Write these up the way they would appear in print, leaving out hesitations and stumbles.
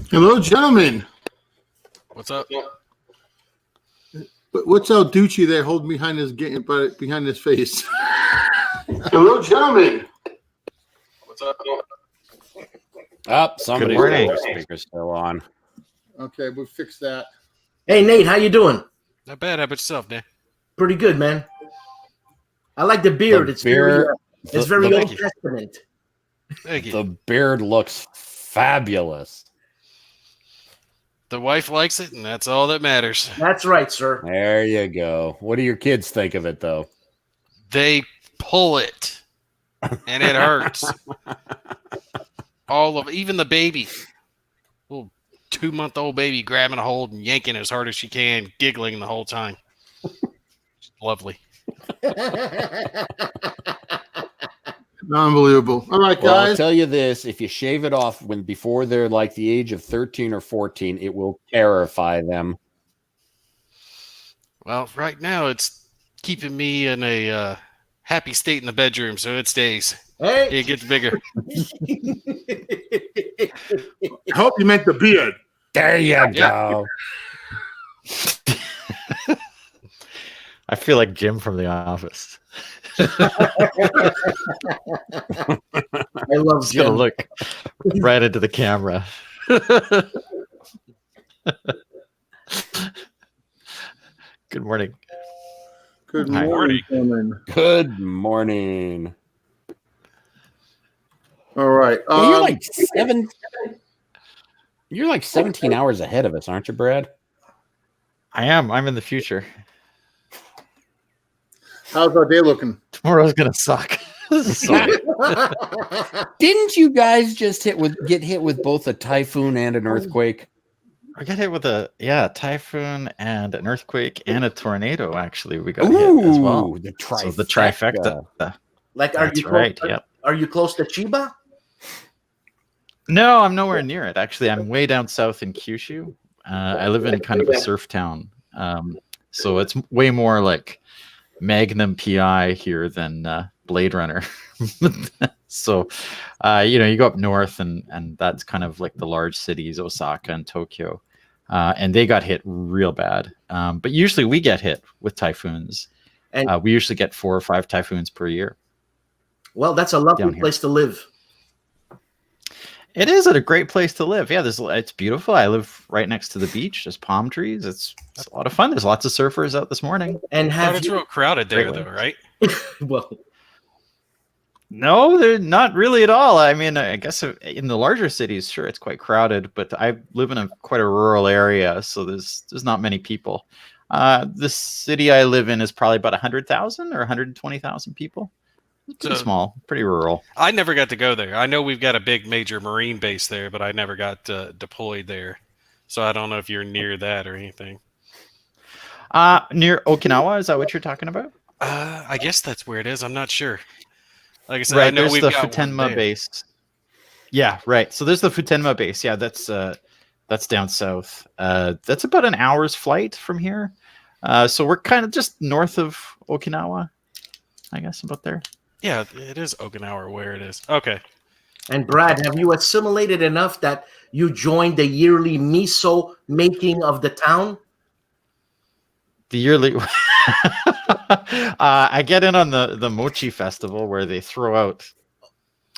Hello, gentlemen. What's up? What's El Ducci there holding behind his face? Hello, gentlemen. What's up? Somebody's got their speaker still on. Okay, we'll fix that. Hey, Nate, how you doing? Not bad. How about yourself, Dan? Pretty good, man. I like the beard. It's very Old Testament. Thank you. The beard looks fabulous. The wife likes it, and that's all that matters. That's right, sir. There you go. What do your kids think of it, though? They pull it, and it hurts. Even the baby, little 2-month-old baby, grabbing a hold and yanking as hard as she can, giggling the whole time. Lovely. Unbelievable. All right, guys. Well, I'll tell you this: if you shave it off before they're like the age of 13 or 14, it will terrify them. Well, right now it's keeping me in a happy state in the bedroom, so it stays. Hey, It gets bigger. I hope you meant the beard. There you go. I feel like Jim from The Office. I love Just Jim. gonna look right into the camera. Good morning. Good Hi. morning, gentlemen. Good morning. All right. You're like 17 hours ahead of us, aren't you, Brad? I am. I'm in the future. How's our day looking? Tomorrow's gonna suck. Didn't you guys just get hit with both a typhoon and an earthquake? I got hit with a typhoon and an earthquake and a tornado. Actually, we got hit as well. The trifecta. So the trifecta. Like, are That's you right? close, Yep. Are you close to Chiba? No, I'm nowhere near it. Actually, I'm way down south in Kyushu. I live in kind of a surf town, so it's way more like Magnum PI here than Blade Runner. So, you go up north, and that's kind of like the large cities, Osaka and Tokyo, and they got hit real bad. But usually we get hit with typhoons. And We usually get 4 or 5 typhoons per year. well, that's a lovely place to live. It is a great place to live. Yeah, it's beautiful. I live right next to the beach. There's palm trees. It's a lot of fun. There's lots of surfers out this morning. And It's real crowded there, though, right? well, No, they're not really at all. I mean, I guess in the larger cities, sure, it's quite crowded, but I live in quite a rural area, so there's not many people. The city I live in is probably about 100,000 or 120,000 people. Pretty small, pretty rural. I never got to go there. I know we've got a big major marine base there, but I never got deployed there. So I don't know if you're near that or anything. Near Okinawa, is that what you're talking about? I guess that's where it is. I'm not sure. Like I said, Right, I know there's we've the got one Futenma there. base. Yeah, right. So there's the Futenma base. Yeah, that's down south. That's about an hour's flight from here. So we're kind of just north of Okinawa, I guess, about there. Yeah, it is Okinawa where it is. Okay. and Brad, have you assimilated enough that you joined the yearly miso making of the town? The yearly I get in on the mochi festival where they throw out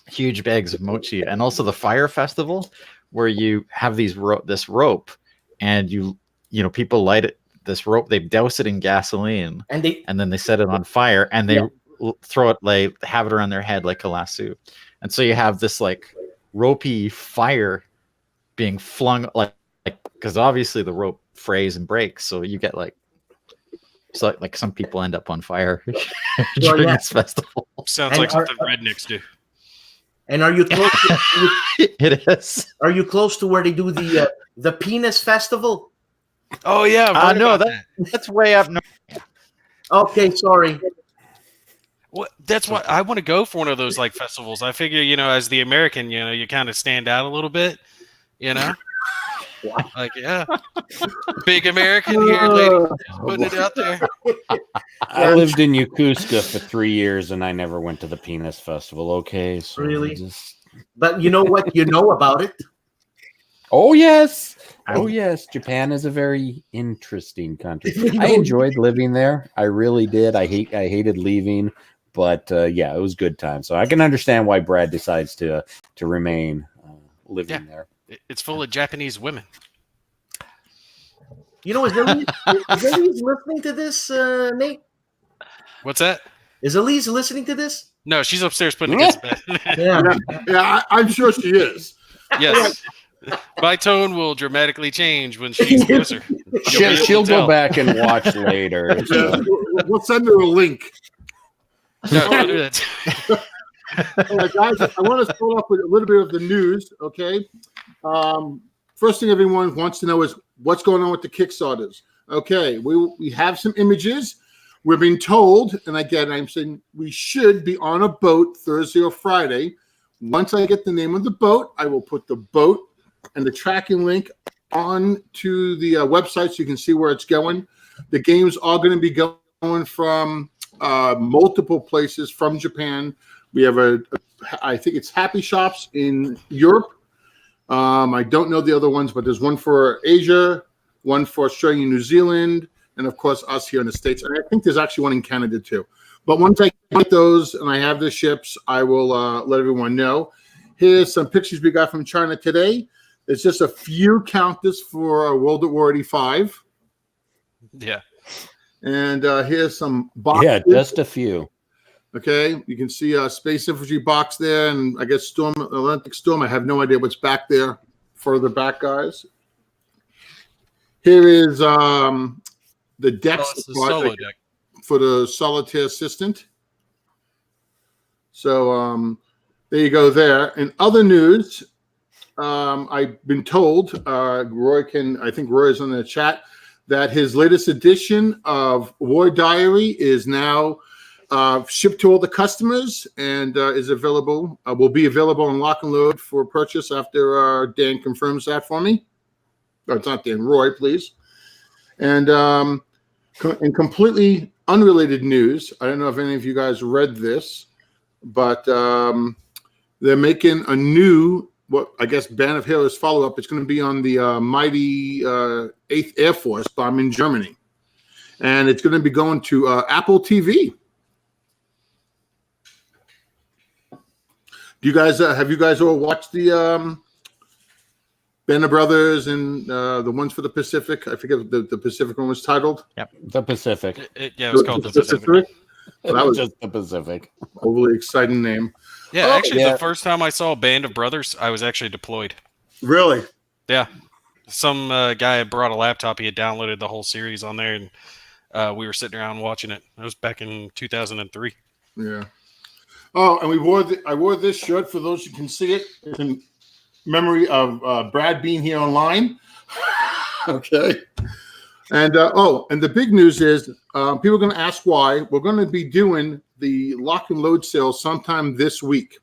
huge bags of mochi, and also the fire festival where you have this rope, and people light it, this rope, they douse it in gasoline, and then they set it on fire, and they throw it, like have it around their head like a lasso, and so you have this like ropey fire being flung like because obviously the rope frays and breaks, so you get like some people end up on fire during this festival. Sounds like something rednecks do. And are you close? It is. Are you close to where they do the penis festival? Oh yeah, no, that's way up north. Okay, sorry. Well, that's why I want to go for one of those like festivals. I figure, as the American, you kind of stand out a little bit, Like, yeah, big American here, lady, putting it out there. I lived in Yokosuka for 3 years, and I never went to the penis festival. Okay, so really, but you know what? You know about it. Oh yes. Oh yes. Japan is a very interesting country. I enjoyed living there. I really did. I hated leaving, but yeah, it was good time. So I can understand why Brad decides to remain living there. It's full of Japanese women. You know, is Elise listening to this, Nate? What's that? Is Elise listening to this? No, she's upstairs putting against the bed. Yeah. I'm sure she is. Yes. My tone will dramatically change when she's closer. She'll go back and watch later. So. We'll send her a link. No, don't do that. All right, guys, I want to start off with a little bit of the news, okay? First thing everyone wants to know is what's going on with the Kickstarters. Okay, we have some images. We're being told, and again, I'm saying we should be on a boat Thursday or Friday. Once I get the name of the boat, I will put the boat and the tracking link on to the website so you can see where it's going. The games are going to be going from multiple places from Japan. We have I think it's Happy Shops in Europe. I don't know the other ones, but there's one for Asia, one for Australia and New Zealand, and of course us here in the States. And I think there's actually one in Canada too. But once I get those and I have the ships, I will let everyone know. Here's some pictures we got from China today. It's just a few counters for World at War 85. Yeah. And here's some boxes. Yeah, just a few. Okay, you can see a Space Infantry box there, and I guess Atlantic Storm. I have no idea what's back there, further back, guys. Here is the deck solo deck for the Solitaire Assistant. So there you go there. In other news, I've been told, I think Roy is on the chat, that his latest edition of War Diary is now shipped to all the customers and is available, will be available on Lock and Load for purchase after Dan confirms that for me. No, it's not Dan, Roy, please. And in completely unrelated news, I don't know if any of you guys read this, but they're making a new, what I guess Band of Heroes follow-up. It's going to be on the mighty 8th Air Force bomb in Germany. And it's going to be going to Apple TV. Do you guys have you guys all watched the Band of Brothers and the ones for the Pacific? I forget what the Pacific one was titled. Yep, the Pacific. Yeah, it was called the Pacific. Well, that was just the Pacific. Overly exciting name. Yeah, actually, the first time I saw Band of Brothers, I was actually deployed. Really? Yeah. Some guy had brought a laptop. He had downloaded the whole series on there, and we were sitting around watching it. It was back in 2003. Yeah. Oh, and I wore this shirt for those who can see it. It's in memory of Brad being here online. Okay. And and the big news is people are going to ask why. We're going to be doing the Lock and Load sale sometime this week.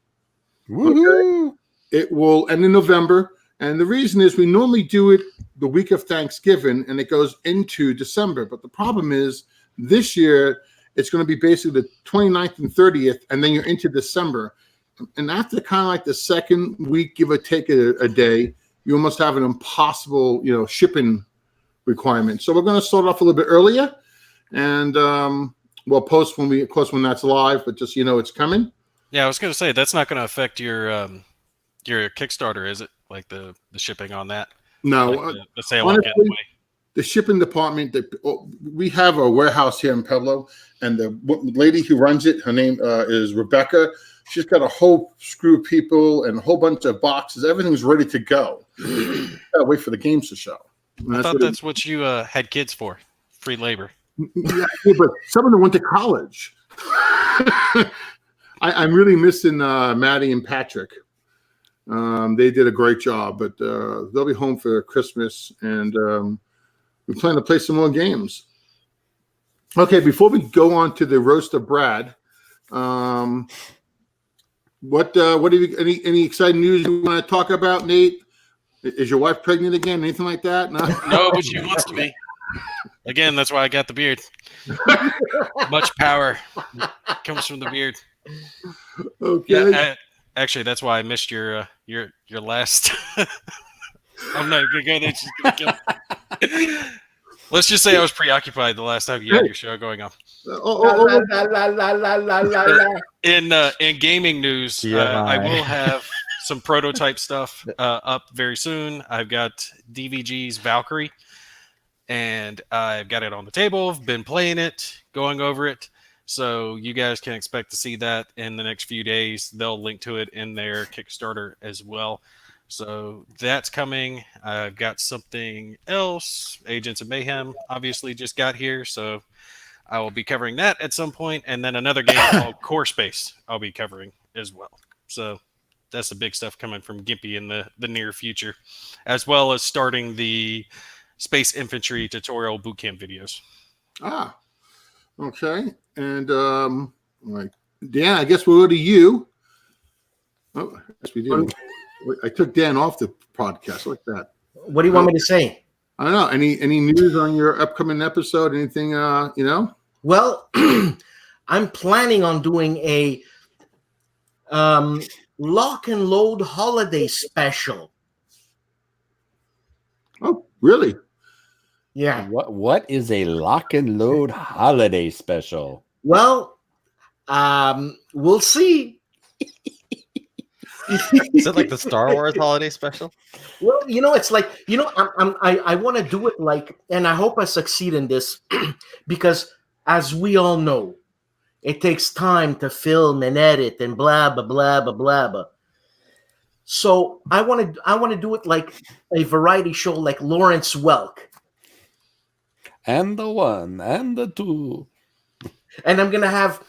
Okay? It will end in November. And the reason is we normally do it the week of Thanksgiving and it goes into December. But the problem is this year it's going to be basically the 29th and 30th, and then you're into December. And after kind of like the second week, give or take a day, you almost have an impossible, shipping requirement. So we're going to start off a little bit earlier, and we'll post when that's live, but just it's coming. Yeah, I was going to say that's not going to affect your Kickstarter, is it? Like the shipping on that? No, like the sale honestly, on Getaway. The shipping department. We have a warehouse here in Pueblo, and the lady who runs it, her name is Rebecca. She's got a whole screw of people and a whole bunch of boxes. Everything's ready to go. Gotta wait for the games to show. I thought that's what you had kids for, free labor. Yeah, but some of them went to college. I'm really missing Maddie and Patrick. They did a great job, but they'll be home for Christmas, and we plan to play some more games. Okay, before we go on to the roast of Brad, what have you, any exciting news you want to talk about, Nate? Is your wife pregnant again? Anything like that? No, but she wants to be. Again, that's why I got the beard. Much power comes from the beard. Okay. Yeah, actually, that's why I missed your last I'm not gonna go there. She's gonna kill me. Let's just say I was preoccupied the last time you had your show going on. In gaming news, I will have some prototype stuff up very soon. I've got DVG's Valkyrie, and I've got it on the table. I've been playing it, going over it. So you guys can expect to see that in the next few days. They'll link to it in their Kickstarter as well. So that's coming. I've got something else. Agents of Mayhem obviously just got here, so I will be covering that at some point. And then another game called Core Space I'll be covering as well. So that's the big stuff coming from Gimpy in the near future, as well as starting the Space Infantry tutorial bootcamp videos. Ah, okay. And like Dan, I guess we'll go to you. Oh, yes, we do. I took Dan off the podcast like that. What do you want me to say? I don't know. Any news on your upcoming episode? Anything you know? Well, I'm planning on doing a lock and load holiday special. Oh, really? Yeah. What is a lock and load holiday special? Well, we'll see. Is it like the Star Wars holiday special? Well, it's like, I want to do it like, and I hope I succeed in this because as we all know, it takes time to film and edit and blah, blah, blah, blah, blah, blah. So I want to do it like a variety show like Lawrence Welk. And the one and the two. And I'm gonna have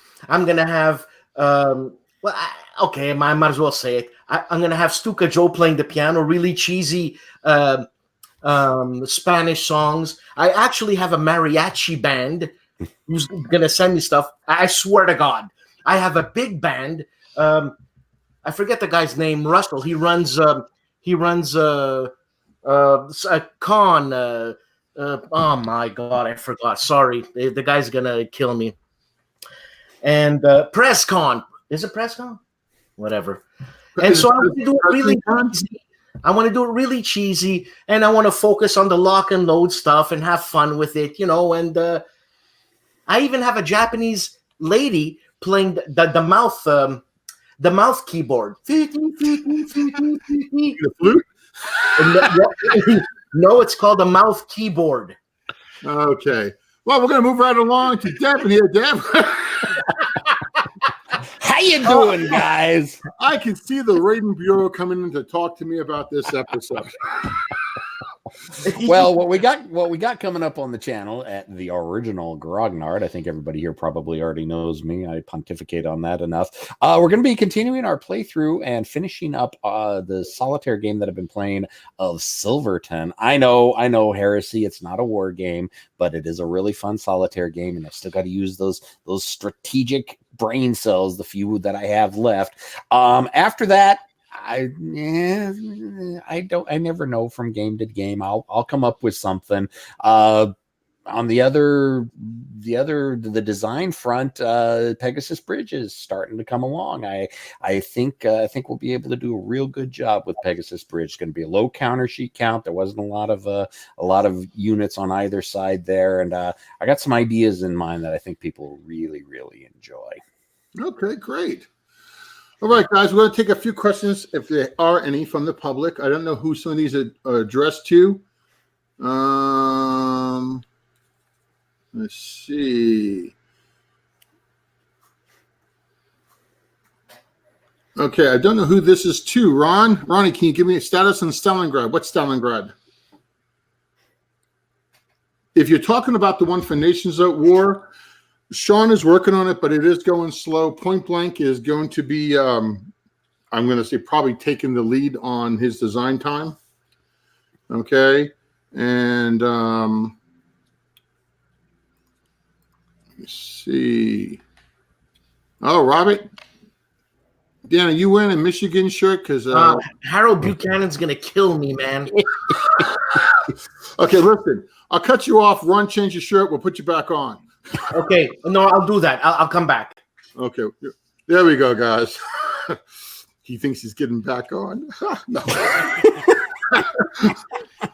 okay, I might as well say it. I'm gonna have Stuka Joe playing the piano, really cheesy Spanish songs. I actually have a mariachi band who's gonna send me stuff. I swear to God, I have a big band. I forget the guy's name. Russell. He runs a con. Oh my God, I forgot. Sorry, the guy's gonna kill me. And PressCon. Is it PressCon? Whatever. And so I want to do it really cheesy. I want to do it really cheesy, and I want to focus on the lock and load stuff and have fun with it, And I even have a Japanese lady playing the mouth keyboard. The flute? No, it's called a mouth keyboard. Okay. Well, we're going to move right along to Deb here. Deb. How you doing, guys? I can see the Rating Bureau coming in to talk to me about this episode. Well, what we got coming up on the channel at the original Grognard, I think everybody here probably already knows me. I pontificate on that enough. We're going to be continuing our playthrough and finishing up the solitaire game that I've been playing of Silverton. I know, Heresy. It's not a war game, but it is a really fun solitaire game, and I still got to use those strategic brain cells, the few that I have left. After that, I never know from game to game. I'll come up with something. On the design front, Pegasus Bridge is starting to come along. I think we'll be able to do a real good job with Pegasus Bridge. It's going to be a low counter sheet count. There wasn't a lot of units on either side there, and I got some ideas in mind that I think people will really, really enjoy. Okay, great. All right, guys, we're going to take a few questions, if there are any, from the public. I don't know who some of these are addressed to. Let's see. Okay, I don't know who this is to. Ronnie, can you give me a status on Stalingrad? What's Stalingrad? If you're talking about the one for Nations at War, Sean is working on it, but it is going slow. Point Blank is going to be, I'm going to say, probably taking the lead on his design time. Okay. And let me see. Oh, Robert. Dan, are you wearing a Michigan shirt? Because Harold Buchanan's going to kill me, man. Okay, listen. I'll cut you off. Run, change your shirt. We'll put you back on. Okay. No, I'll do that. I'll come back. Okay. There we go, guys. he thinks he's getting back on. No.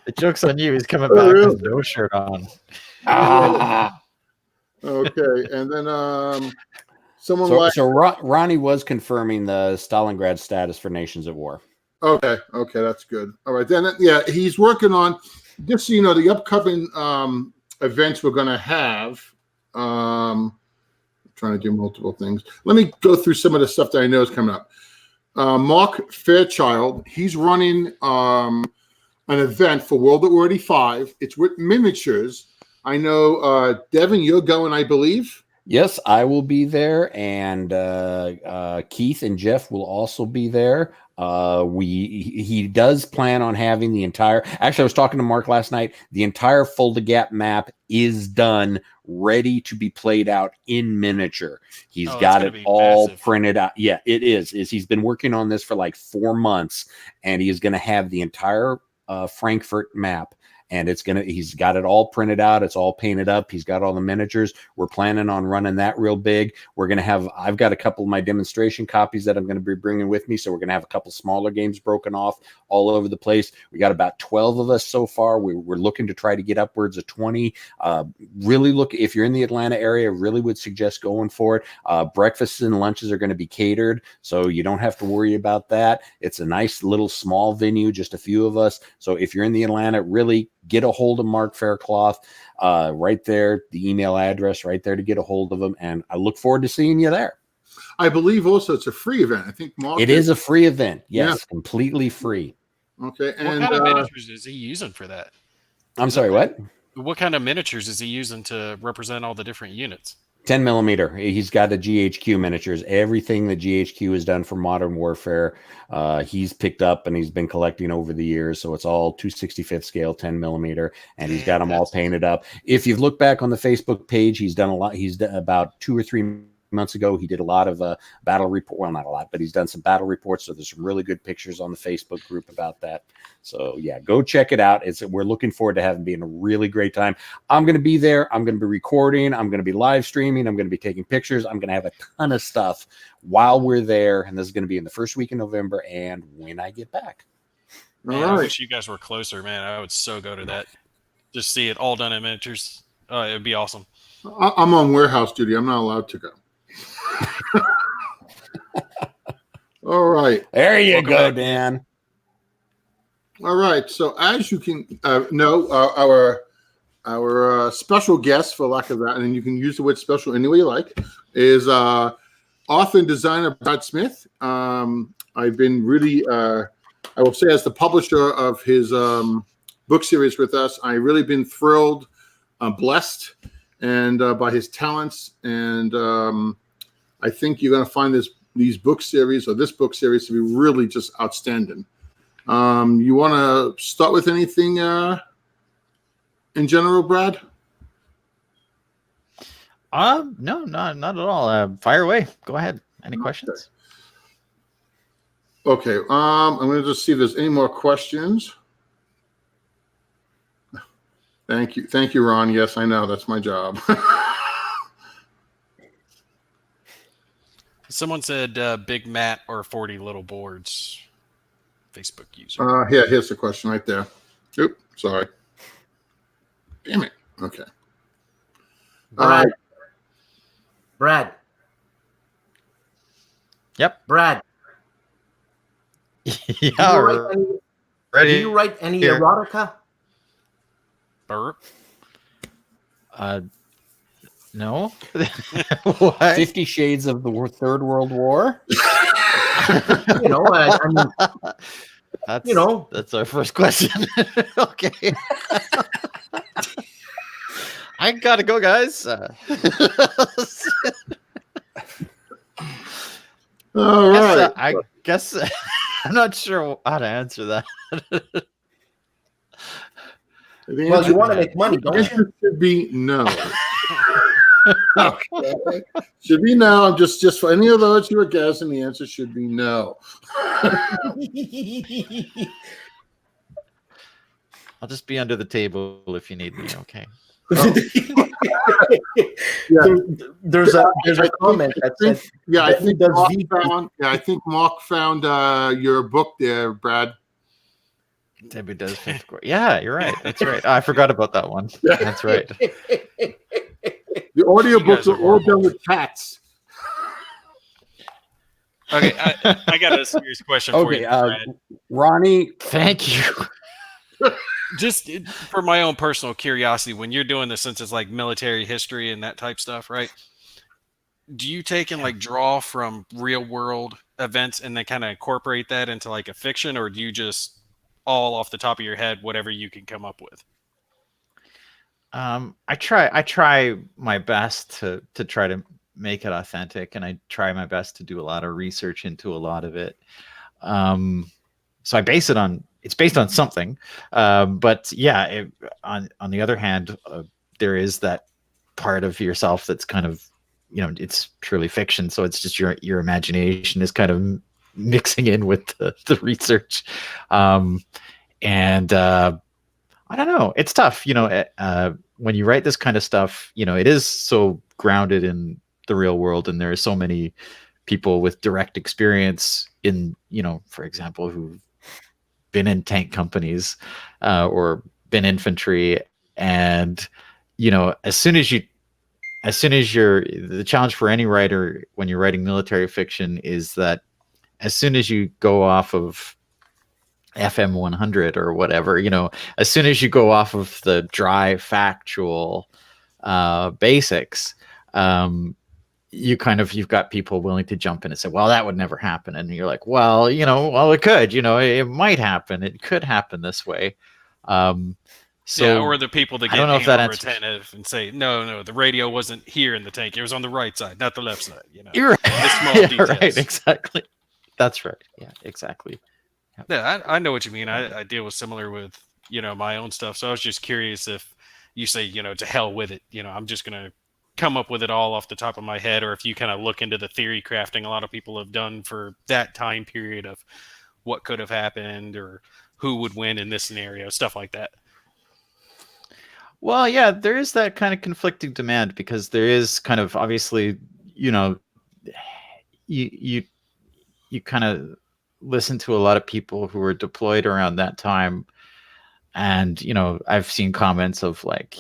The joke's on you. He's coming back with no shirt on. Okay, and then someone Ronnie was confirming the Stalingrad status for Nations at War. Okay, that's good. All right, then he's working on, just so you know, the upcoming events we're going to have. I'm trying to do multiple things. Let me go through some of the stuff that I know is coming up. Mark Fairchild, he's running an event for World at War 85. It's with miniatures. I know, Devin, you're going, I believe. Yes, I will be there, and Keith and Jeff will also be there. He does plan on having the entire. Actually, I was talking to Mark last night. The entire Fold a Gap map is done, ready to be played out in miniature. He's got it all massive. Printed out. Yeah, it is. He's been working on this for like 4 months, and he is going to have the entire Frankfurt map. And he's got it all printed out. It's all painted up. He's got all the miniatures. We're planning on running that real big. I've got a couple of my demonstration copies that I'm going to be bringing with me. So we're going to have a couple smaller games broken off all over the place. We got about 12 of us so far. We're looking to try to get upwards of 20. Really look, if you're in the Atlanta area, really would suggest going for it. Breakfasts and lunches are going to be catered, so you don't have to worry about that. It's a nice little small venue, just a few of us. So if you're in the Atlanta, really get a hold of Mark Faircloth, right there, the email address right there to get a hold of him. And I look forward to seeing you there. I believe also it's a free event. I think Mark. It is a free event. Yes, completely free. Okay. And what kind of miniatures is he using for that? I'm sorry, what? What kind of miniatures is he using to represent all the different units? 10 millimeter. He's got the GHQ miniatures. Everything that GHQ has done for Modern Warfare, he's picked up and he's been collecting over the years. So it's all 265th scale, 10 millimeter, and he's got them all painted up. If you've looked back on the Facebook page, he's done a lot. He's done about 2 or 3 months ago. He did a lot of battle report. Well, not a lot, but he's done some battle reports. So there's some really good pictures on the Facebook group about that. So yeah, go check it out. We're looking forward to having being a really great time. I'm going to be there. I'm going to be recording. I'm going to be live streaming. I'm going to be taking pictures. I'm going to have a ton of stuff while we're there. And this is going to be in the first week in November and when I get back. Man, I wish you guys were closer, man. I would so go to that. Just see it all done in miniatures. It would be awesome. I'm on warehouse duty. I'm not allowed to go. All right. There you go, Dan. All right. So as you can know, our special guest, for lack of that, and you can use the word special any way you like, is author and designer Brad Smith. I've been really, I will say, as the publisher of his book series with us, I've really been thrilled, blessed, and by his talents. And I think you're going to find this book series to be really just outstanding. You want to start with anything in general, Brad? No, not at all. Fire away. Go ahead. Any questions? Okay. I'm going to just see if there's any more questions. Thank you, Ron. Yes, I know that's my job. Someone said Big Matt or 40 little boards. Facebook user. Here's the question right there. Oop, sorry. Damn it. Okay. Brad. Yep. Brad. Yeah. Do you write any erotica? Burp. No. What? 50 Shades of the Third World War. I mean, that's our first question. Okay. I gotta go, guys. All right. I guess I'm not sure how to answer that. Well, you want to make money, don't you? Should be no. Okay. Should be no. Just for any of those who are guessing, the answer should be no. I'll just be under the table if you need me. Okay. There's a comment that said, I think Mark found your book there, Brad. Debbie does fifth grade. Yeah, you're right. That's right. I forgot about that one. That's right. The audiobooks are all done with cats. Okay, I got a serious question for you, Brad. Ronnie. Thank you. Just for my own personal curiosity, when you're doing this, since it's like military history and that type stuff, right? Do you take and like draw from real world events and then kind of incorporate that into like a fiction, or do you just all off the top of your head, whatever you can come up with? I try my best to try to make it authentic, and I try my best to do a lot of research into a lot of it. So I base it on, it's based on something. But yeah, on the other hand, there is that part of yourself that's kind of, it's purely fiction. So it's just your imagination is kind of mixing in with the research. And I don't know, it's tough, when you write this kind of stuff, it is so grounded in the real world, and there are so many people with direct experience in, for example, who've been in tank companies or been infantry. And, as soon as the challenge for any writer when you're writing military fiction is that as soon as you go off of FM 100 or whatever, as soon as you go off of the dry factual basics, you've got people willing to jump in and say, well, that would never happen. And you're like, well, it could, it might happen. It could happen this way. Or the people that get attentive and say, no, the radio wasn't here in the tank. It was on the right side, not the left side. You're right. The small details. Right, exactly. That's right. Yeah, exactly. Yeah, I know what you mean. I deal with similar with, my own stuff. So I was just curious if you say, to hell with it. I'm just going to come up with it all off the top of my head, or if you kind of look into the theory crafting a lot of people have done for that time period of what could have happened or who would win in this scenario, stuff like that. Well, yeah, there is that kind of conflicting demand, because there is kind of obviously, you kind of listen to a lot of people who were deployed around that time. And, I've seen comments of like,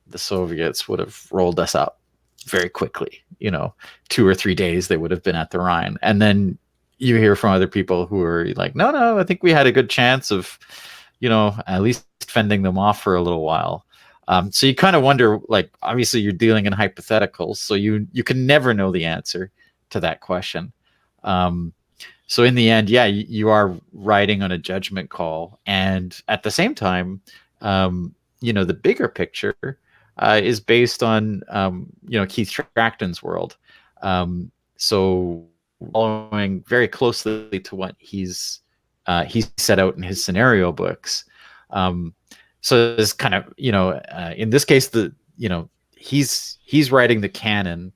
the Soviets would have rolled us up very quickly, 2 or 3 days, they would have been at the Rhine. And then you hear from other people who are like, no, I think we had a good chance of, at least fending them off for a little while. So you kind of wonder, like, obviously you're dealing in hypotheticals, so you can never know the answer to that question. So in the end, yeah, you are writing on a judgment call. And at the same time, the bigger picture is based on, Keith Trachten's world. So following very closely to what he's set out in his scenario books. So it's kind of, in this case, he's writing the canon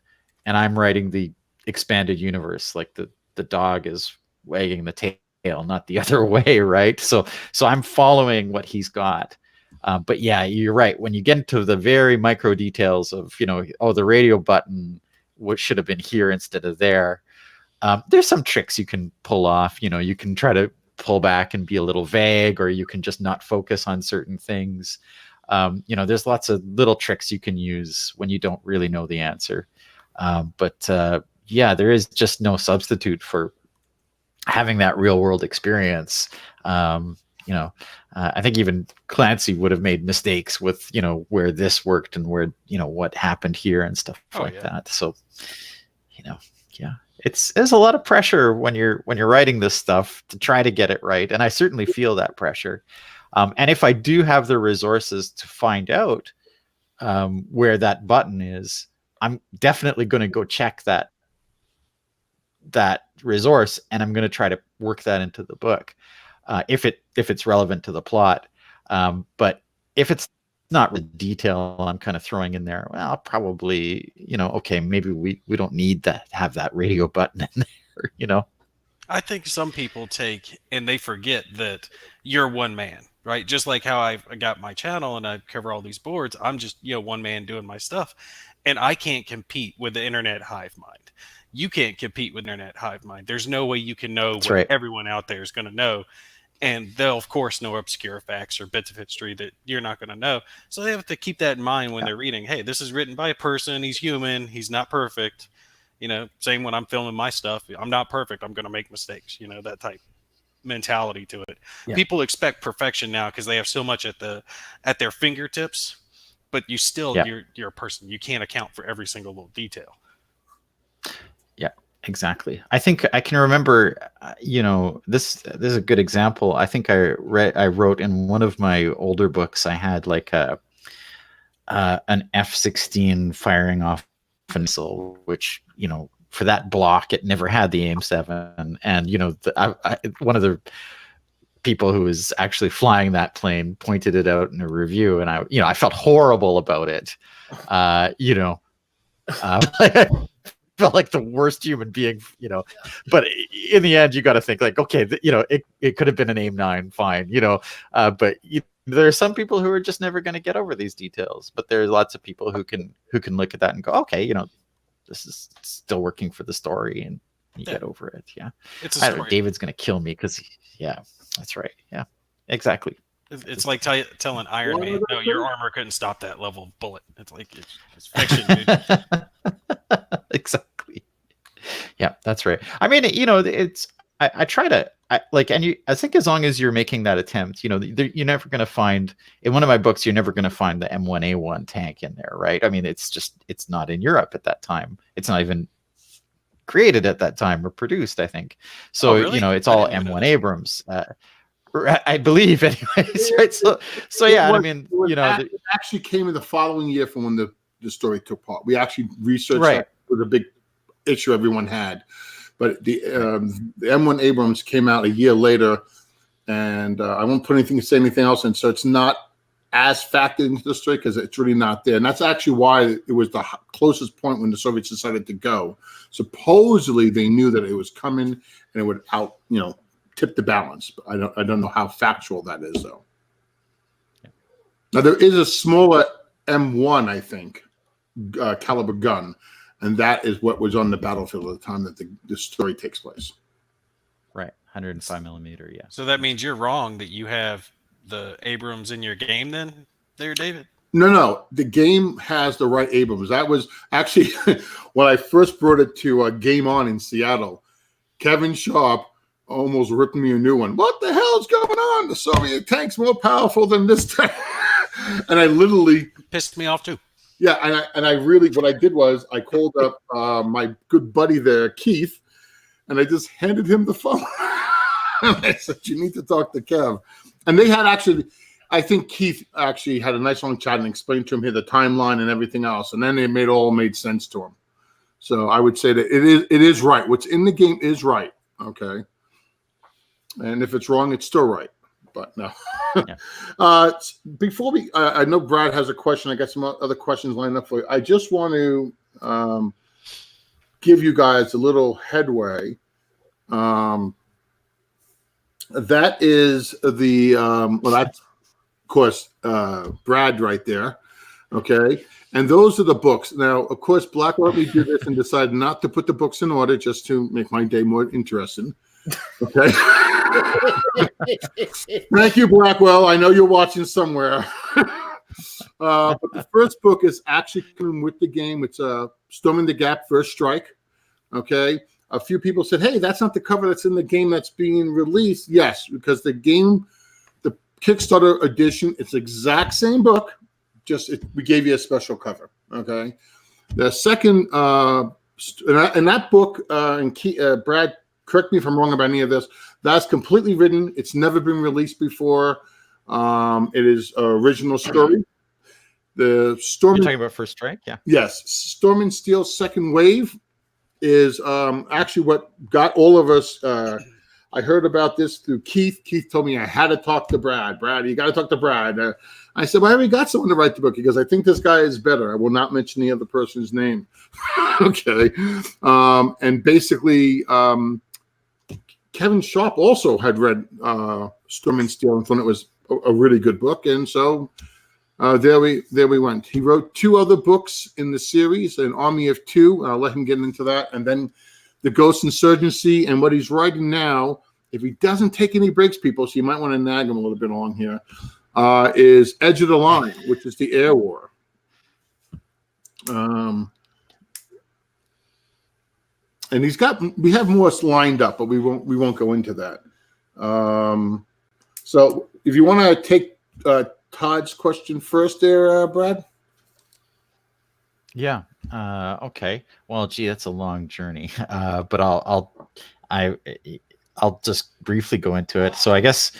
and I'm writing the expanded universe. Like the dog is wagging the tail, not the other way, right? So I'm following what he's got. But yeah, you're right. When you get into the very micro details of, the radio button, what should have been here instead of there. There's some tricks you can pull off. You can try to pull back and be a little vague, or you can just not focus on certain things. There's lots of little tricks you can use when you don't really know the answer. But there is just no substitute for having that real world experience. I think even Clancy would have made mistakes with, where this worked and where, what happened here and stuff that. So, there's a lot of pressure when you're writing this stuff to try to get it right. And I certainly feel that pressure. And if I do have the resources to find out where that button is, I'm definitely going to go check that resource, and I'm going to try to work that into the book if it's relevant to the plot. But if it's not the detail I'm kind of throwing in there, well, probably, okay, maybe we don't need to have that radio button in there, I think some people take and they forget that you're one man. right? Just like how I got my channel and I cover all these boards, I'm just, one man doing my stuff, and I can't compete with the internet hive mind. You can't compete with internet hive mind. There's no way you can know That's what right. everyone out there is going to know. And they'll, of course, know obscure facts or bits of history that you're not going to know. So they have to keep that in mind when they're reading. Hey, this is written by a person. He's human. He's not perfect. Same when I'm filming my stuff. I'm not perfect. I'm going to make mistakes. That type mentality to it. Yeah. People expect perfection now because they have so much at their fingertips. But you still, you're a person. You can't account for every single little detail. Yeah. Exactly. I think I can remember, this is a good example. I think I wrote in one of my older books, I had like an F-16 firing off a missile, which, for that block, it never had the AIM-7. And, one of the people who was actually flying that plane pointed it out in a review, and I felt horrible about it. Felt like the worst human being, but in the end you got to think like, okay, it could have been an AIM-9, fine, but there are some people who are just never going to get over these details, but there's lots of people who can look at that and go, okay, this is still working for the story, and you get over it. Yeah. It's a story. David's going to kill me because that's right. Yeah, exactly. It's like telling Iron Man, no, your armor couldn't stop that level of bullet. It's like it's fiction, dude. Exactly. Yeah, that's right. I mean, it's I try to I think as long as you're making that attempt, you're never going to find, in one of my books, you're never going to find the M1A1 tank in there, right? I mean, it's not in Europe at that time. It's not even created at that time or produced, I think. So, really? It's all M1 Abrams. I believe, anyways, right? So yeah, I mean, it actually came in the following year from when the story took part. We actually researched that. It was a big issue everyone had, but the M1 Abrams came out a year later, and I won't say anything else, and so it's not as factored into the story because it's really not there, and that's actually why it was the closest point when the Soviets decided to go. Supposedly, they knew that it was coming, and it would tip the balance. But I don't know how factual that is, though. Yeah. Now there is a smaller M1, I think, caliber gun, and that is what was on the battlefield at the time that the story takes place. Right, 105 millimeter. Yeah. So that means you're wrong that you have the Abrams in your game, then, there, David. No. The game has the right Abrams. That was actually when I first brought it to Game On in Seattle. Kevin Sharp almost ripped me a new one. What the hell's going on? The Soviet tank's more powerful than this tank. And I literally pissed me off too. Yeah, and I really, what I did was I called up my good buddy there, Keith, and I just handed him the phone. And I said, you need to talk to Kev. And they had actually, I think Keith actually had a nice long chat and explained to him here the timeline and everything else. And then it all made sense to him. So I would say that it is right. What's in the game is right. Okay. And if it's wrong, it's still right. But no. Yeah. Before we, I know Brad has a question. I got some other questions lined up for you. I just want to give you guys a little headway. That is the, well, that's, of course, Brad right there. Okay. And those are the books. Now, of course, Blackwell let me do this and decided not to put the books in order just to make my day more interesting. Okay. Thank you, Blackwell. I know you're watching somewhere. But the first book is actually coming with the game. It's Storming the Gap First Strike. Okay. A few people said, hey, that's not the cover that's in the game that's being released. Yes, because the game, the Kickstarter edition, it's the exact same book. Just we gave you a special cover. Okay. The second, in that book, Brad, correct me if I'm wrong about any of this, that's completely written. It's never been released before. It is original story. The Storm. You're talking about First Strike? Yeah. Yes. Storm and Steel's Second Wave is actually what got all of us. I heard about this through Keith. Keith told me I had to talk to Brad. Brad, you got to talk to Brad. I said, well, I already got someone to write the book because I think this guy is better. I will not mention the other person's name. Okay. And basically, Kevin Sharp also had read Storm and Steel and thought it was a really good book. And so there we went. He wrote 2 other books in the series, An Army of Two. I'll let him get into that. And then The Ghost Insurgency, and what he's writing now, if he doesn't take any breaks, people, so you might want to nag him a little bit along here, is Edge of the Line, which is the air war. And we have more lined up, but we won't go into that. So if you want to take Todd's question first there, Brad. Yeah. Okay. Well, gee, that's a long journey. But I'll just briefly go into it. So I guess,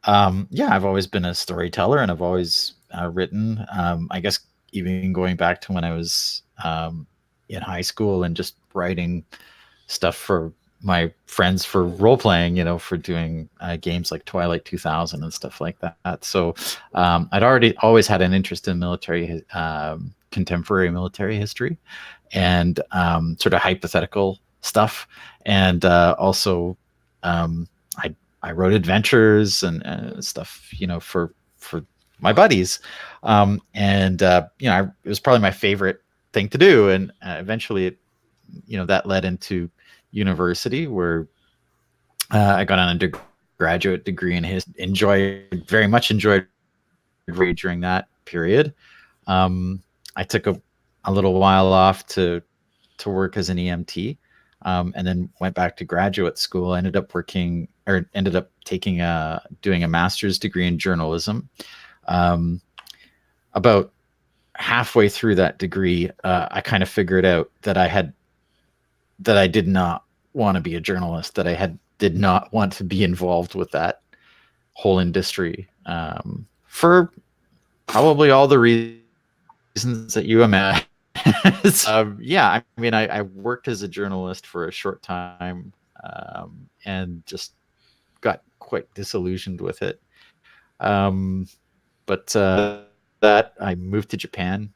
I've always been a storyteller, and I've always written. I guess even going back to when I was in high school and just writing stuff for my friends for role playing, for doing games like Twilight 2000 and stuff like that. So I'd always had an interest in contemporary military history and sort of hypothetical stuff. And also I wrote adventures and stuff, for my buddies. It was probably my favorite thing to do. And eventually it, that led into university, where I got an undergraduate degree in very much enjoyed during that period. I took a little while off to work as an EMT, and then went back to graduate school. I ended up doing a master's degree in journalism. About halfway through that degree, I kind of figured out that I did not want to be a journalist, that I did not want to be involved with that whole industry, for probably all the reasons that you imagine. I worked as a journalist for a short time, and just got quite disillusioned with it. But that I moved to Japan,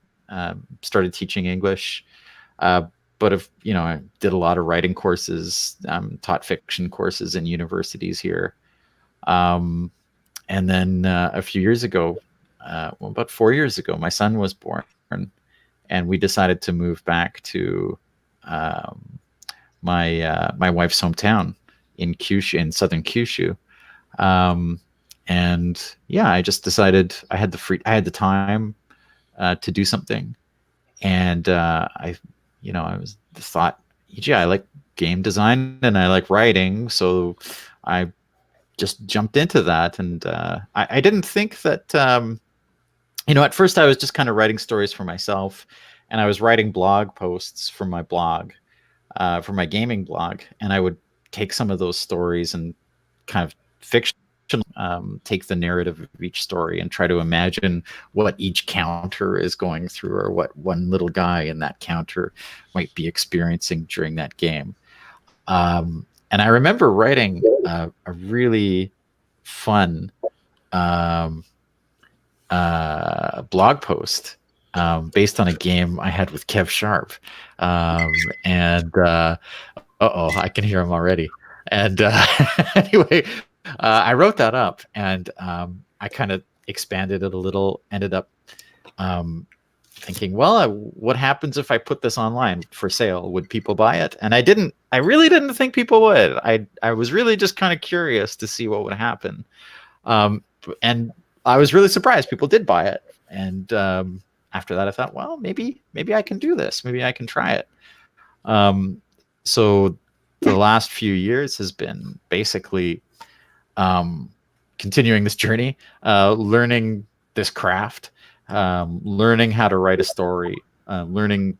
started teaching English, but I did a lot of writing courses, taught fiction courses in universities here. And then a few years ago, about 4 years ago, my son was born, and we decided to move back to my wife's hometown in Kyushu, in southern Kyushu. I just decided I had the time to do something, and I thought, gee, I like game design and I like writing, so I just jumped into that. And I didn't think that, at first I was just kind of writing stories for myself, and I was writing blog posts for my blog, for my gaming blog, and I would take some of those stories and kind of take the narrative of each story and try to imagine what each counter is going through, or what one little guy in that counter might be experiencing during that game. And I remember writing a really fun blog post based on a game I had with Kev Sharp. I can hear him already. And anyway, I wrote that up, and I kind of expanded it a little, ended up thinking, well, what happens if I put this online for sale? Would people buy it? And I really didn't think people would. I was really just kind of curious to see what would happen. And I was really surprised people did buy it. And after that, I thought, well, maybe I can do this. Maybe I can try it. So the last few years has been basically continuing this journey, learning this craft, learning how to write a story, learning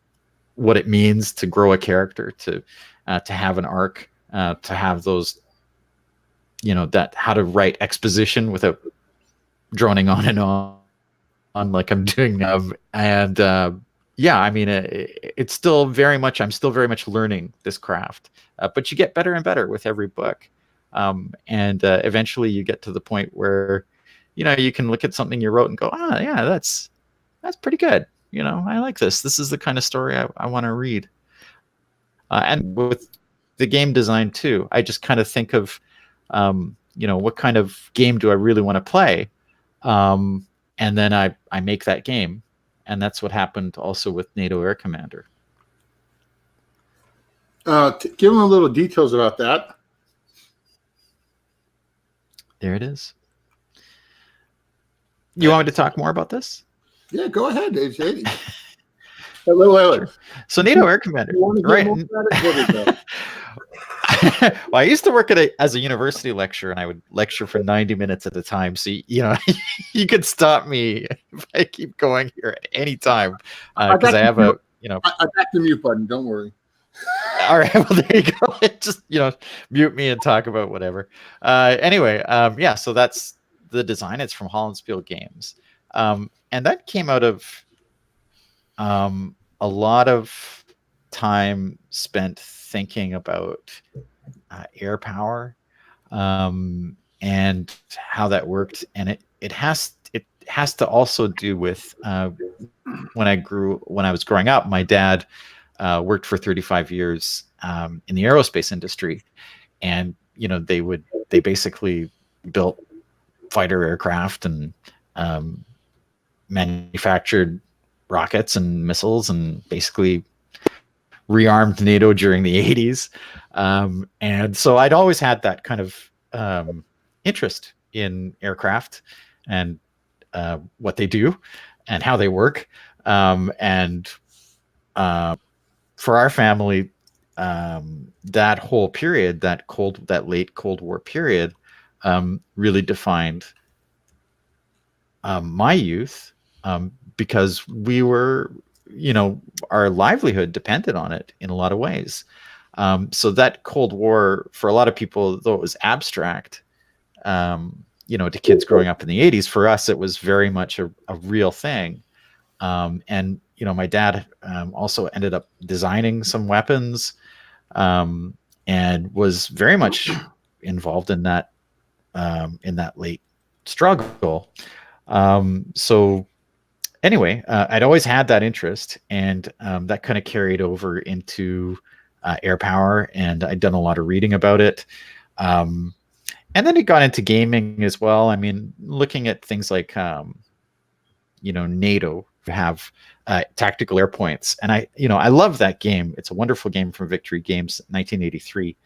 what it means to grow a character, to have an arc, to have those, how to write exposition without droning on and on like I'm doing now. And it's still very much, I'm still very much learning this craft, but you get better and better with every book. And eventually you get to the point where, you can look at something you wrote and go, yeah, that's pretty good. I like this. This is the kind of story I want to read. And with the game design too, I just kind of think of, what kind of game do I really want to play? And then I make that game, and that's what happened also with NATO Air Commander. Give them a little details about that. There it is. You want me to talk more about this? Yeah, go ahead, AJ. Wait. Sure. So NATO Air Commander, right? Well, I used to work as a university lecturer, and I would lecture for 90 minutes at a time. So you could stop me if I keep going here at any time, because I have a I got the mute button. Don't worry. All right, well there you go. Just mute me and talk about whatever. Anyway, yeah. So that's the design. It's from Hollandspiel Games, and that came out of a lot of time spent thinking about air power and how that worked, and it has to also do with when I was growing up. My dad worked for 35 years in the aerospace industry, and they basically built fighter aircraft and manufactured rockets and missiles, and basically rearmed NATO during the 80s. And so I'd always had that kind of interest in aircraft and what they do and how they work. And for our family, that whole period, that late Cold War period, really defined my youth, because we were, our livelihood depended on it in a lot of ways. So that Cold War, for a lot of people, though it was abstract, to kids growing up in the 80s, for us, it was very much a real thing. And my dad also ended up designing some weapons, and was very much involved in that late struggle. So anyway, I'd always had that interest, and that kind of carried over into air power, and I'd done a lot of reading about it. And then it got into gaming as well. I mean, looking at things like, NATO have tactical air points, and I love that game. It's a wonderful game from Victory Games, 1983.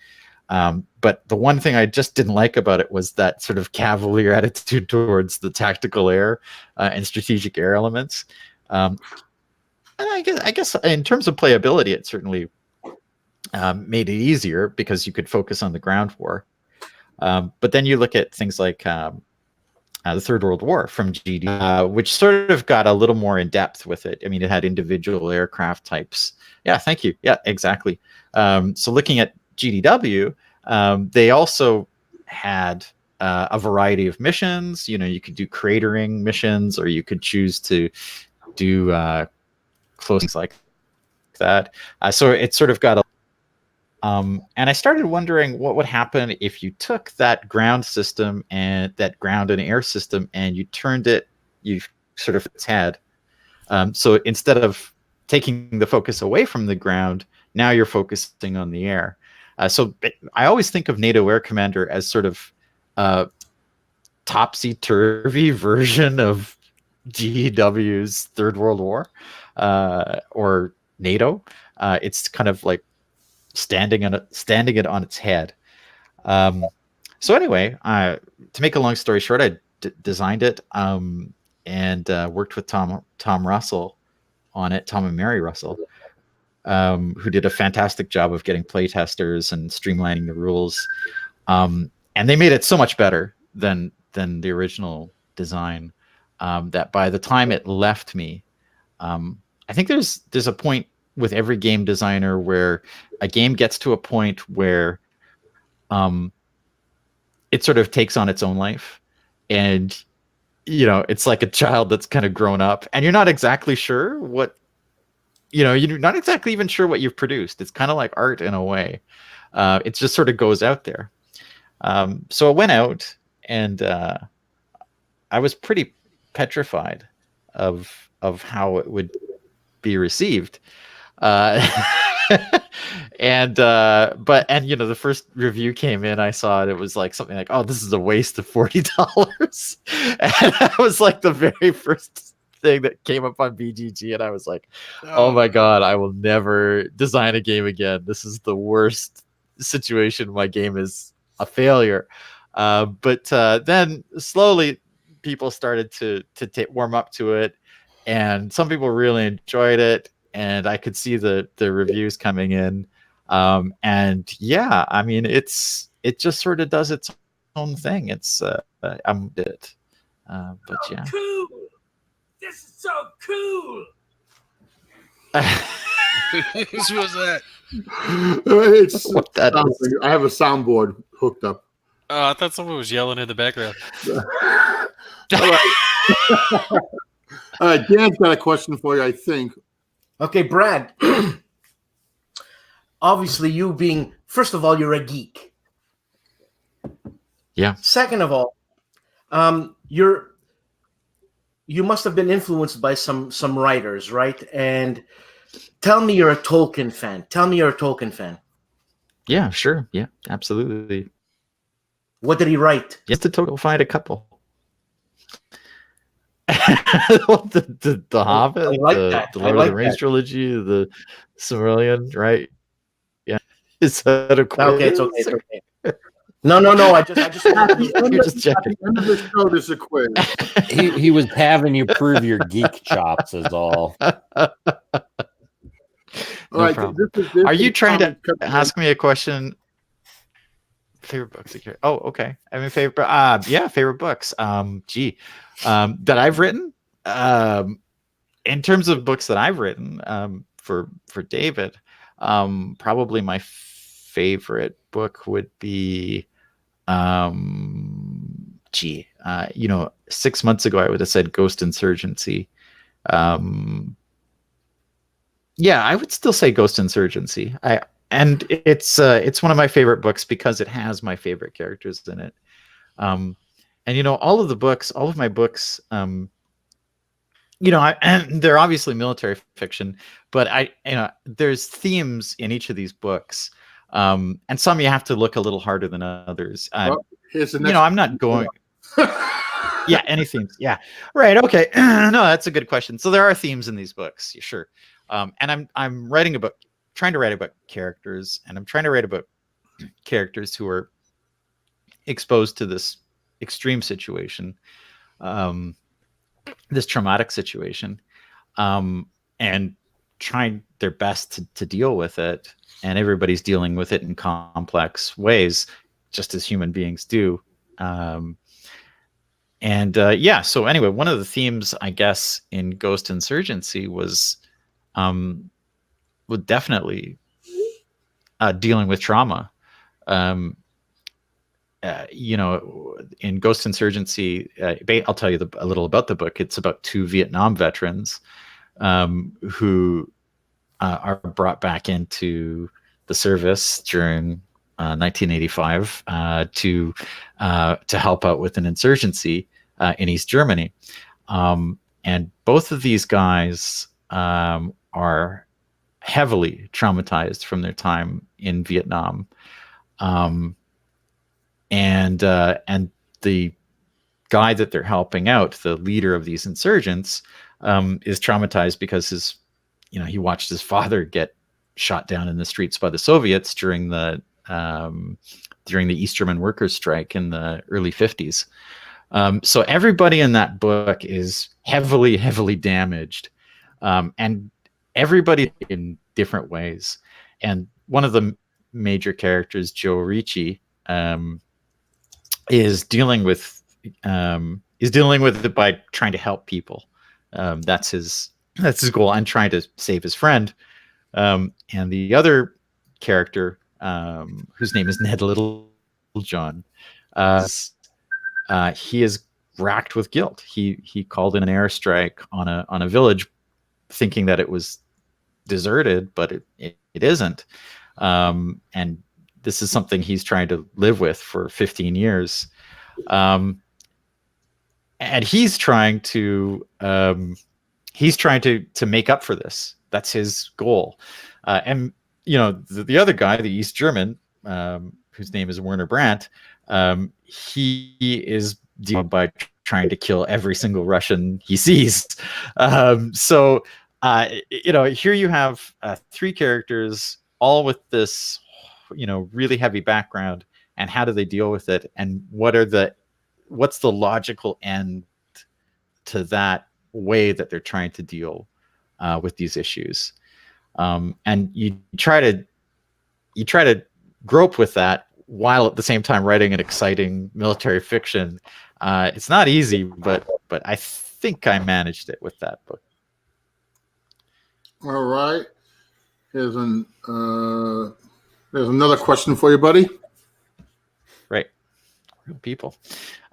But the one thing I just didn't like about it was that sort of cavalier attitude towards the tactical air and strategic air elements. And I guess in terms of playability, it certainly made it easier because you could focus on the ground war. But then you look at things like the Third World War from GD, which sort of got a little more in depth with it. I mean, it had individual aircraft types. Yeah, thank you. Yeah, exactly. So looking at GDW, they also had a variety of missions. You could do cratering missions, or you could choose to do close things like that. So it sort of got a and I started wondering what would happen if you took that ground system and that ground and air system and you sort of its head. So instead of taking the focus away from the ground, now you're focusing on the air. So I always think of NATO Air Commander as sort of a topsy-turvy version of GEW's Third World War, or NATO. It's kind of like standing it on its head. So anyway, to make a long story short, I designed it and worked with Tom Russell on it, Tom and Mary Russell, who did a fantastic job of getting playtesters and streamlining the rules. And they made it so much better than the original design, that by the time it left me, I think there's a point with every game designer where a game gets to a point where it sort of takes on its own life, and it's like a child that's kind of grown up, and you're not exactly sure what you're not exactly even sure what you've produced. It's kind of like art in a way. It just sort of goes out there. So it went out, and I was pretty petrified of how it would be received. and the first review came in, I saw it was like something like, oh, this is a waste of $40. And that was like the very first thing that came up on BGG, and I was like, oh my god, I will never design a game again. This is the worst situation. My game is a failure. But then slowly people started to warm up to it, and some people really enjoyed it, and I could see the reviews coming in. And yeah, I mean, it just sort of does its own thing. It's I'm it. But yeah. Cool. This is so cool. Whose was that? It's What that is. I have a soundboard hooked up. I thought someone was yelling in the background. All right, Dan's got a question for you, I think. Okay, Brad. Obviously, you being, first of all, you're a geek. Yeah. Second of all, you must have been influenced by some writers, right? And tell me you're a Tolkien fan. Yeah, sure. Yeah, absolutely. What did he write? Just to total find a couple. the Hobbit, I like that. the Lord of the Rings trilogy, the Silmarillion, right? Yeah. Is that a quiz? Okay, it's okay. It's okay. No. I just You're just checking. At the end of the show, there's a quiz. He was having you prove your geek chops is all. All right, problem. this Are you is trying to common- ask me a question? Favorite books? Oh, okay. I mean, favorite books. That I've written. In terms of books that I've written, for David, probably my favorite book would be, 6 months ago I would have said Ghost Insurgency. Yeah, I would still say Ghost Insurgency. And it's one of my favorite books because it has my favorite characters in it. And all of my books, and they're obviously military fiction, but there's themes in each of these books. And some you have to look a little harder than others. Here's the next I'm not going. Yeah, any themes? Yeah, right. Okay, no, that's a good question. So there are themes in these books, sure. And I'm trying to write about characters, and I'm trying to write about characters who are exposed to this extreme situation, this traumatic situation, and trying their best to deal with it. And everybody's dealing with it in complex ways, just as human beings do. So anyway, one of the themes, I guess, in Ghost Insurgency was definitely dealing with trauma. In Ghost Insurgency, I'll tell you a little about the book. It's about two Vietnam veterans who are brought back into the service during 1985 to help out with an insurgency in East Germany. And both of these guys are heavily traumatized from their time in Vietnam. And the guy that they're helping out, the leader of these insurgents, is traumatized because he watched his father get shot down in the streets by the Soviets during the East German workers' strike in the early 50s. So everybody in that book is heavily, heavily damaged, and everybody in different ways. And one of the major characters, Joe Ricci, is dealing with it by trying to help people. That's his goal, and trying to save his friend. And the other character, whose name is Ned Littlejohn, he is racked with guilt. He called in an airstrike on a village, thinking that it was deserted, but it isn't. And this is something he's trying to live with for 15 years. And he's trying to make up for this. That's his goal. And the other guy, the East German, whose name is Werner Brandt, he is dealing by trying to kill every single Russian he sees. So here you have 3 characters, all with this, really heavy background, and how do they deal with it, and what's the logical end to that way that they're trying to deal with these issues. And you try to grope with that while at the same time writing an exciting military fiction. It's not easy, but I think I managed it with that book. All right. There's another question for you, buddy. Right. Real people.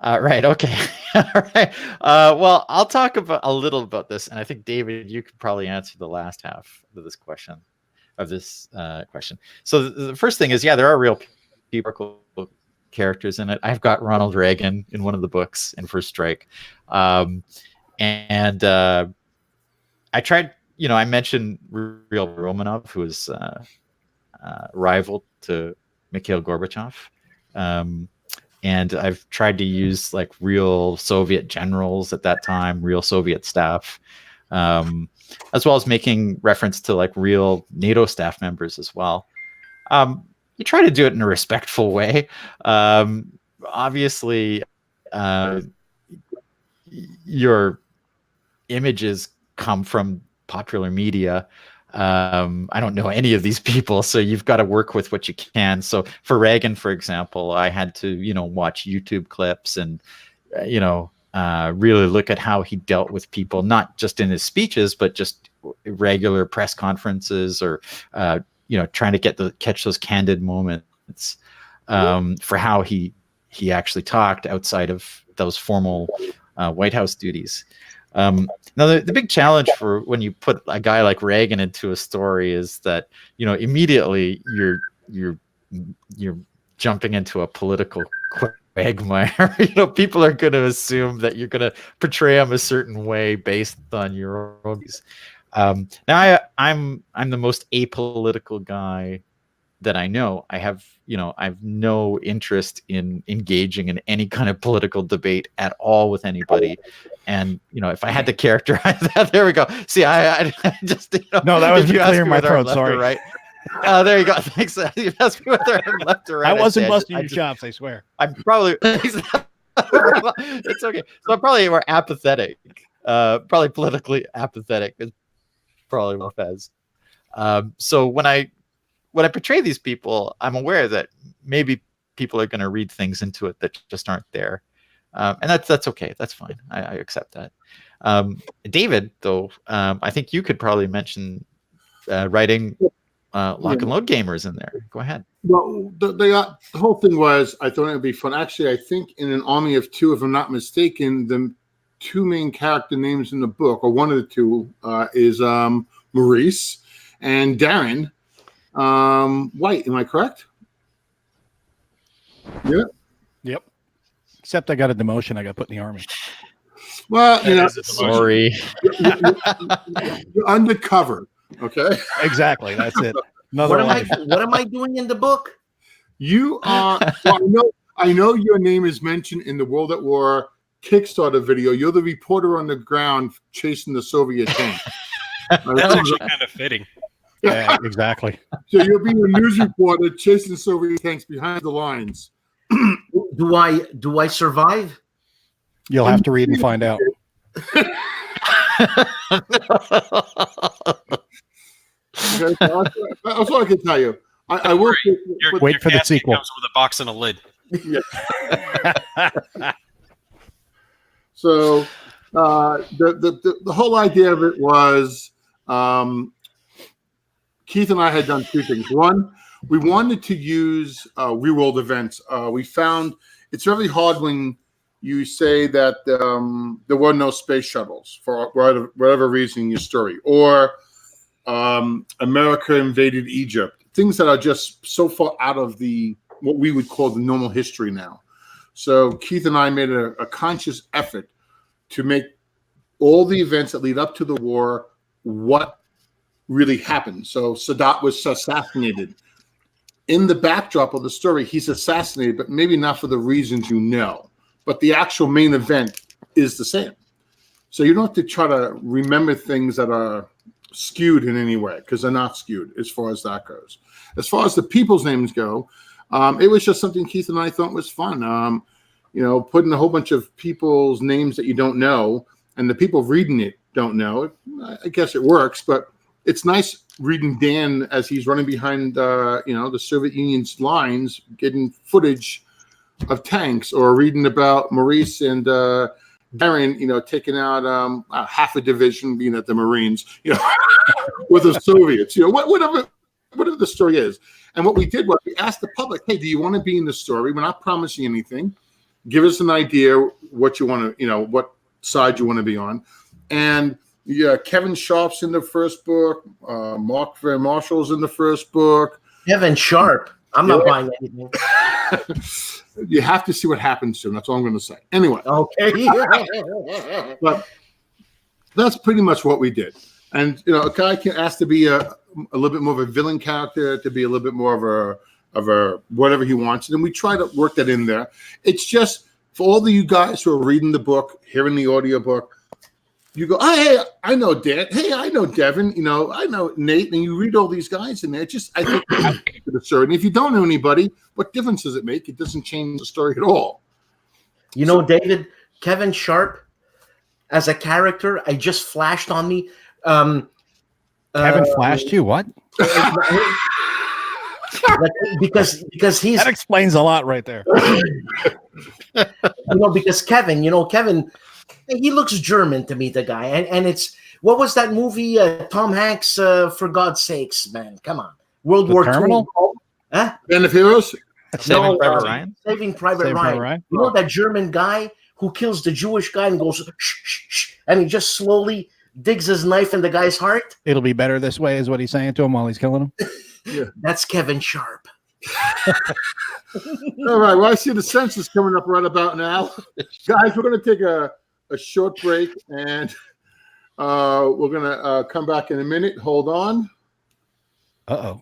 Right. Okay. All right. Well, I'll talk a little about this, and I think David, you could probably answer the last half of this question. So the first thing is, there are real people, characters in it. I've got Ronald Reagan in one of the books in First Strike, and I tried. I mentioned Real Romanov, who was rival to Mikhail Gorbachev. And I've tried to use like real Soviet generals at that time, real Soviet staff, as well as making reference to like real NATO staff members as well. You try to do it in a respectful way. Obviously, your images come from popular media. I don't know any of these people, so you've got to work with what you can. So for Reagan, for example, I had to, watch YouTube clips and, really look at how he dealt with people, not just in his speeches, but just regular press conferences or, trying to catch those candid moments for how he actually talked outside of those formal White House duties. Now, the big challenge for when you put a guy like Reagan into a story is that, immediately you're jumping into a political quagmire. People are going to assume that you're going to portray him a certain way based on your own views. Now, I'm the most apolitical guy that I know. I have no interest in engaging in any kind of political debate at all with anybody. And if I had to characterize that, there we go. See, I just no, that was me clearing my throat. Sorry. Right. Oh, there you go. Thanks. You asked me whether I'm left or right. I wasn't busting your chops. I swear. I'm probably. It's okay. So I'm probably more apathetic. Probably politically apathetic is probably what Fez. So when I portray these people, I'm aware that maybe people are going to read things into it that just aren't there. And that's okay. That's fine. I accept that. David, though, I think you could probably mention writing lock and load gamers in there. Go ahead. Well, the whole thing was, I thought it would be fun. Actually, I think in an army of 2, if I'm not mistaken, the 2 main character names in the book, or one of the 2, is Maurice and Darren White. Am I correct? Yeah. Yep. Except I got a demotion. I got put in the army. Well, sorry. You're undercover. Okay. Exactly. That's it. What am I doing in the book? You are. Well, I know your name is mentioned in the World at War Kickstarter video. You're the reporter on the ground chasing the Soviet tank. That's actually kind of fitting. Yeah, exactly. So you'll be a news reporter chasing Soviet tanks behind the lines. Do I survive? You'll have to read and find out. Okay, so that's all I can tell you. I work. Wait for the sequel. Comes with a box and a lid. Yeah. So the whole idea of it was Keith and I had done 2 things. One, we wanted to use real-world events. We found it's really hard when you say that there were no space shuttles for whatever reason in your story, or America invaded Egypt. Things that are just so far out of what we would call the normal history now. So Keith and I made a conscious effort to make all the events that lead up to the war what really happened. So Sadat was assassinated. In the backdrop of the story, he's assassinated, but maybe not for the reasons you know. But the actual main event is the same. So you don't have to try to remember things that are skewed in any way, because they're not skewed as far as that goes. As far as the people's names go, it was just something Keith and I thought was fun. Putting a whole bunch of people's names that you don't know, and the people reading it don't know. I guess it works, but it's nice reading Dan as he's running behind, the Soviet Union's lines, getting footage of tanks, or reading about Maurice and Darren, taking out half a division, being at the Marines, with the Soviets, whatever the story is. And what we did was we asked the public, hey, do you want to be in the story? We're not promising anything. Give us an idea what you want to, what side you want to be on. And Kevin Sharp's in the first book. Mark Van Marshall's in the first book. Kevin Sharp. I'm not buying anything. You have to see what happens to him. That's all I'm going to say. Anyway. Okay. But that's pretty much what we did. And, a guy can ask to be a little bit more of a villain character, to be a little bit more of a whatever he wants. And we try to work that in there. It's just for all of you guys who are reading the book, hearing the audiobook, you go, oh, hey, I know Dan. Hey, I know Devin. I know Nate. And you read all these guys in there. I think to the story. And if you don't know anybody, what difference does it make? It doesn't change the story at all. David, Kevin Sharp as a character, I just flashed on me. Kevin flashed you? What? because he's that explains a lot right there. Because Kevin, he looks German to me, the guy, and it's what was that movie? Tom Hanks, for God's sakes, man, come on, World War II. Huh? Band of Heroes. Saving Private Ryan. Saving Private Ryan. You know that German guy who kills the Jewish guy and goes shh, shh, shh, and he just slowly digs his knife in the guy's heart. It'll be better this way, is what he's saying to him while he's killing him. Yeah. That's Kevin Sharp. All right. Well, I see the census coming up right about now. Guys, we're going to take a short break, and we're going to come back in a minute. Hold on. Uh-oh.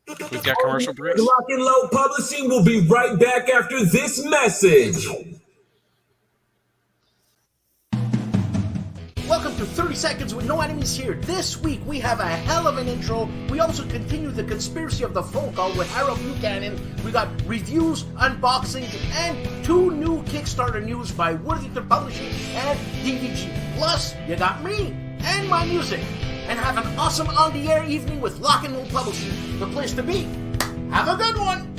We've got commercial breaks. Lock and Load Publishing will be right back after this message. Welcome to 30 Seconds with No Enemies here. This week we have a hell of an intro. We also continue the conspiracy of the phone call with Harold Buchanan. We got reviews, unboxings, and 2 new Kickstarter news by Worthington Publishing and DVG. Plus, you got me and my music. And have an awesome on-the-air evening with Lock and Load Publishing. The place to be. Have a good one.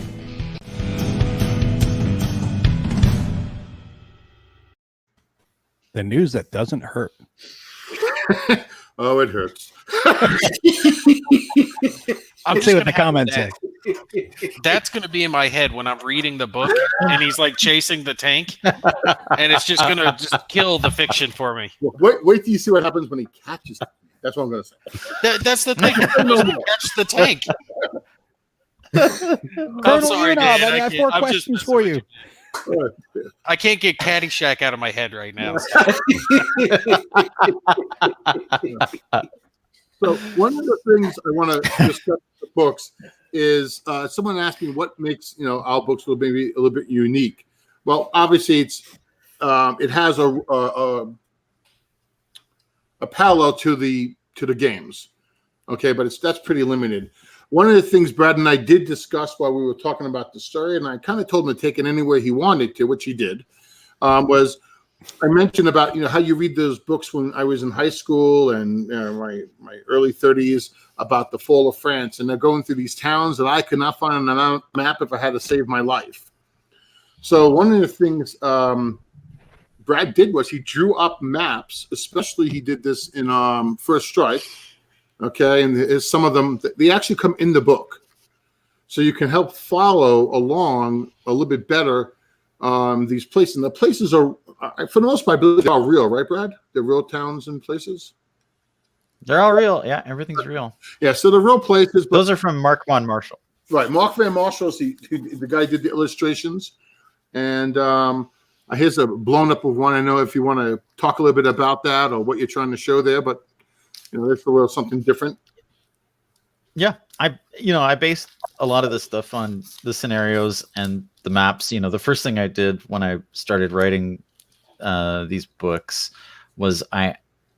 The news that doesn't hurt. Oh, it hurts. I'll see what the comments say. That's going to be in my head when I'm reading the book and he's like chasing the tank, and it's just going to just kill the fiction for me. Wait till you see what happens when he catches it. That's what I'm going to say. That's the thing. Catch the tank. Colonel sorry, Enob, Dan, I got 4 questions for you. I can't get Caddyshack out of my head right now. So one of the things I want to discuss with the books is someone asked me what makes our books maybe a little bit unique. Well, obviously it has a parallel to the games, okay, but that's pretty limited. One of the things Brad and I did discuss while we were talking about the story, and I kind of told him to take it any way he wanted to, which he did, was I mentioned about how you read those books when I was in high school and my early 30s about the fall of France, and they're going through these towns that I could not find on a map if I had to save my life. So one of the things Brad did was he drew up maps, especially he did this in First Strike. Okay, and some of them, they actually come in the book. So you can help follow along a little bit better these places. And the places are, for the most part, I believe they're all real, right, Brad? They're real towns and places? They're all real. Yeah, everything's real. Yeah, so the real places. But, those are from Mark Van Marshall. Right, Mark Van Marshall, the guy did the illustrations. And here's a blown up of one. I know if you want to talk a little bit about that or what you're trying to show there, but there's a little something different. Yeah, I based a lot of this stuff on the scenarios and the maps. The first thing I did when I started writing these books was I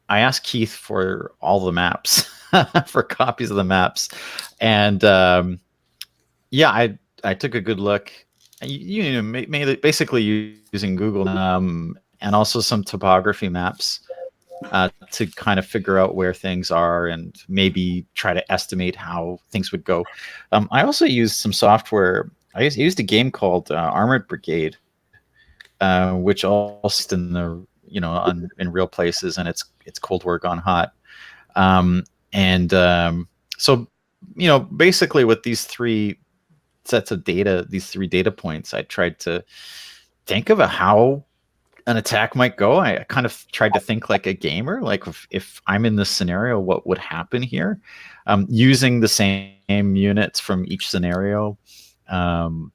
asked Keith for all the maps, for copies of the maps, and I took a good look. Basically using Google, and also some topography maps to kind of figure out where things are and maybe try to estimate how things would go. I also used some software. I used a game called Armored Brigade, which also in the in real places, and it's Cold War gone hot. So basically with these three sets of data, these three data points, I tried to think of how an attack might go. I kind of tried to think like a gamer, like if I'm in this scenario, what would happen here, using the same units from each scenario. And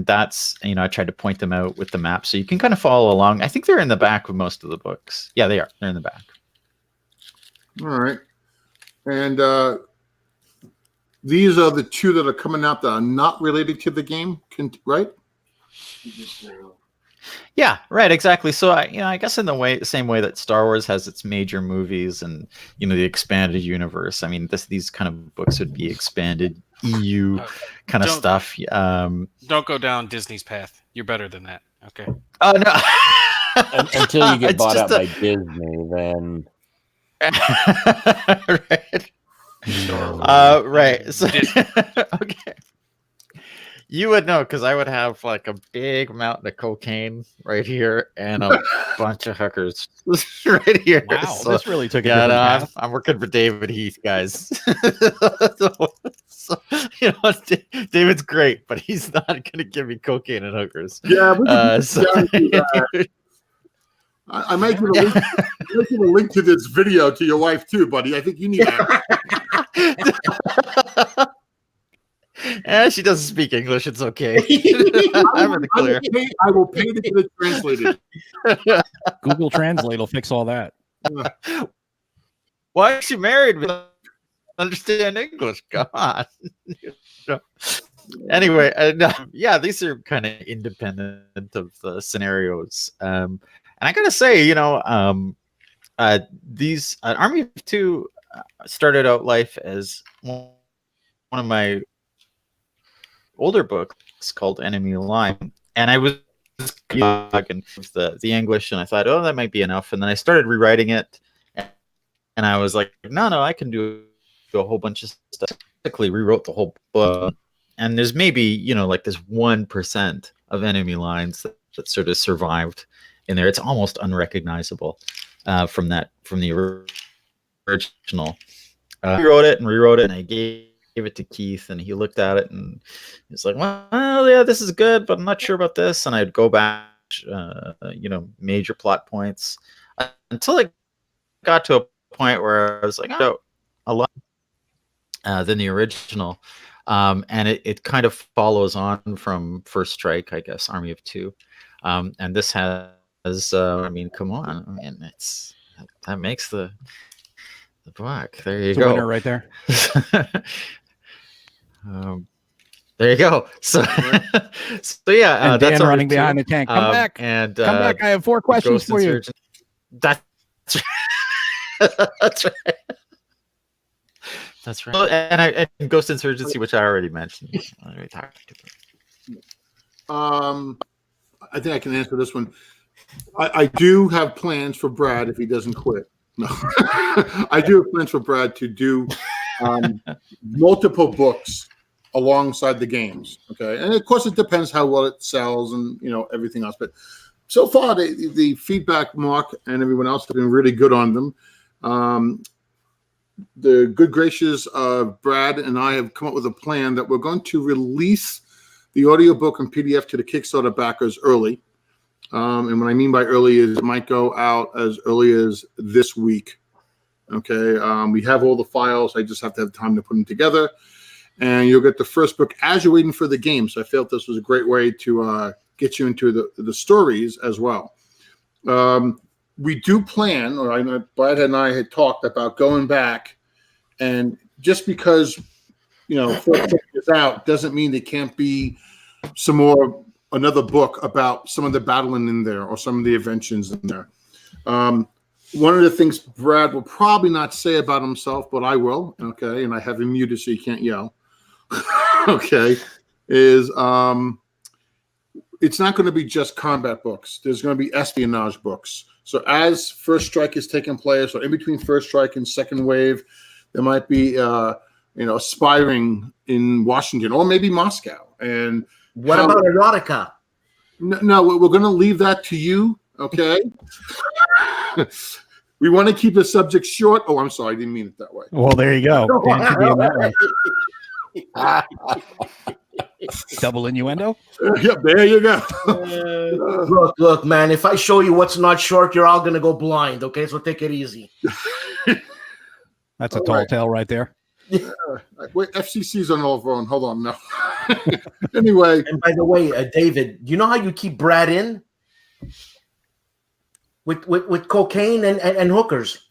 that's, I tried to point them out with the map so you can kind of follow along. I think they're in the back of most of the books. Yeah, they are. They're in the back. All right. And these are the two that are coming out that are not related to the game, right? Yeah, right, exactly. So I guess in the same way that Star Wars has its major movies and the expanded universe. I mean, these kind of books would be expanded EU kind of stuff. Don't go down Disney's path. You're better than that. Okay. Oh no. Until you get bought out by Disney, then. Right. Right. So, okay. You would know because I would have like a big mountain of cocaine right here and a bunch of hookers right here. Wow, so, this really took a different path. I'm working for David Heath, guys. so, David's great, but he's not going to give me cocaine and hookers. Yeah, I might give a link to this video to your wife too, buddy. I think you need that. She doesn't speak English. It's okay. I'm in the clear. I will pay to get it translated. Google Translate will fix all that. Why is she married? We don't understand English. God. Anyway, yeah, these are kind of independent of the scenarios. And I gotta say, these Army of Two started out life as one of my older books called Enemy Line, and I was looking the English, and I thought, oh, that might be enough, and then I started rewriting it, and I was like, no, I can do a whole bunch of stuff. Basically, rewrote the whole book, and there's maybe like this 1% of enemy lines that sort of survived in there. It's almost unrecognizable from the original. Rewrote it, and I gave it to Keith, and he looked at it and he's like, well, yeah, this is good, but I'm not sure about this. And I'd go back, major plot points until I got to a point where I was like, oh, a lot than the original. And it kind of follows on from First Strike, I guess, Army of Two. And this has, come on. I mean, that makes the book. There you go. Winner right there. There you go. So, yeah, and that's Dan running behind the tank. Come back, and come back. I have 4 questions for you. That's that's right. That's right. And Ghost Insurgency, which I already mentioned. I think I can answer this one. I do have plans for Brad if he doesn't quit. No, I do have plans for Brad to do multiple books alongside the games. Okay, and of course it depends how well it sells and everything else. But so far, the feedback, Mark and everyone else, have been really good on them. The good gracious of Brad and I have come up with a plan that we're going to release the audiobook and PDF to the Kickstarter backers early. And what I mean by early is it might go out as early as this week. Okay. We have all the files. I just have to have time to put them together. And you'll get the first book as you're waiting for the game. So I felt this was a great way to get you into the stories as well. We do plan, or Brad and I had talked about going back and just because first book is out doesn't mean there can't be another book about some of the battling in there or some of the inventions in there. One of the things Brad will probably not say about himself, but I will, okay, and I have him muted so you can't yell, okay, is it's not going to be just combat books. There's going to be espionage books. So as First Strike is taking place, or in between First Strike and Second Wave, there might be aspiring in Washington or maybe Moscow. And what about erotica? No, we're going to leave that to you, okay? We want to keep the subject short. Oh, I'm sorry, I didn't mean it that way. Well, there you go. Dan could be in that one. Double innuendo. Yep, there you go. Look, man. If I show you what's not short, you're all gonna go blind. Okay, so take it easy. That's a tall tale right there. Wait, FCC's on all phone. Hold on, no. Anyway. And by the way, David, you know how you keep Brad in with cocaine and hookers?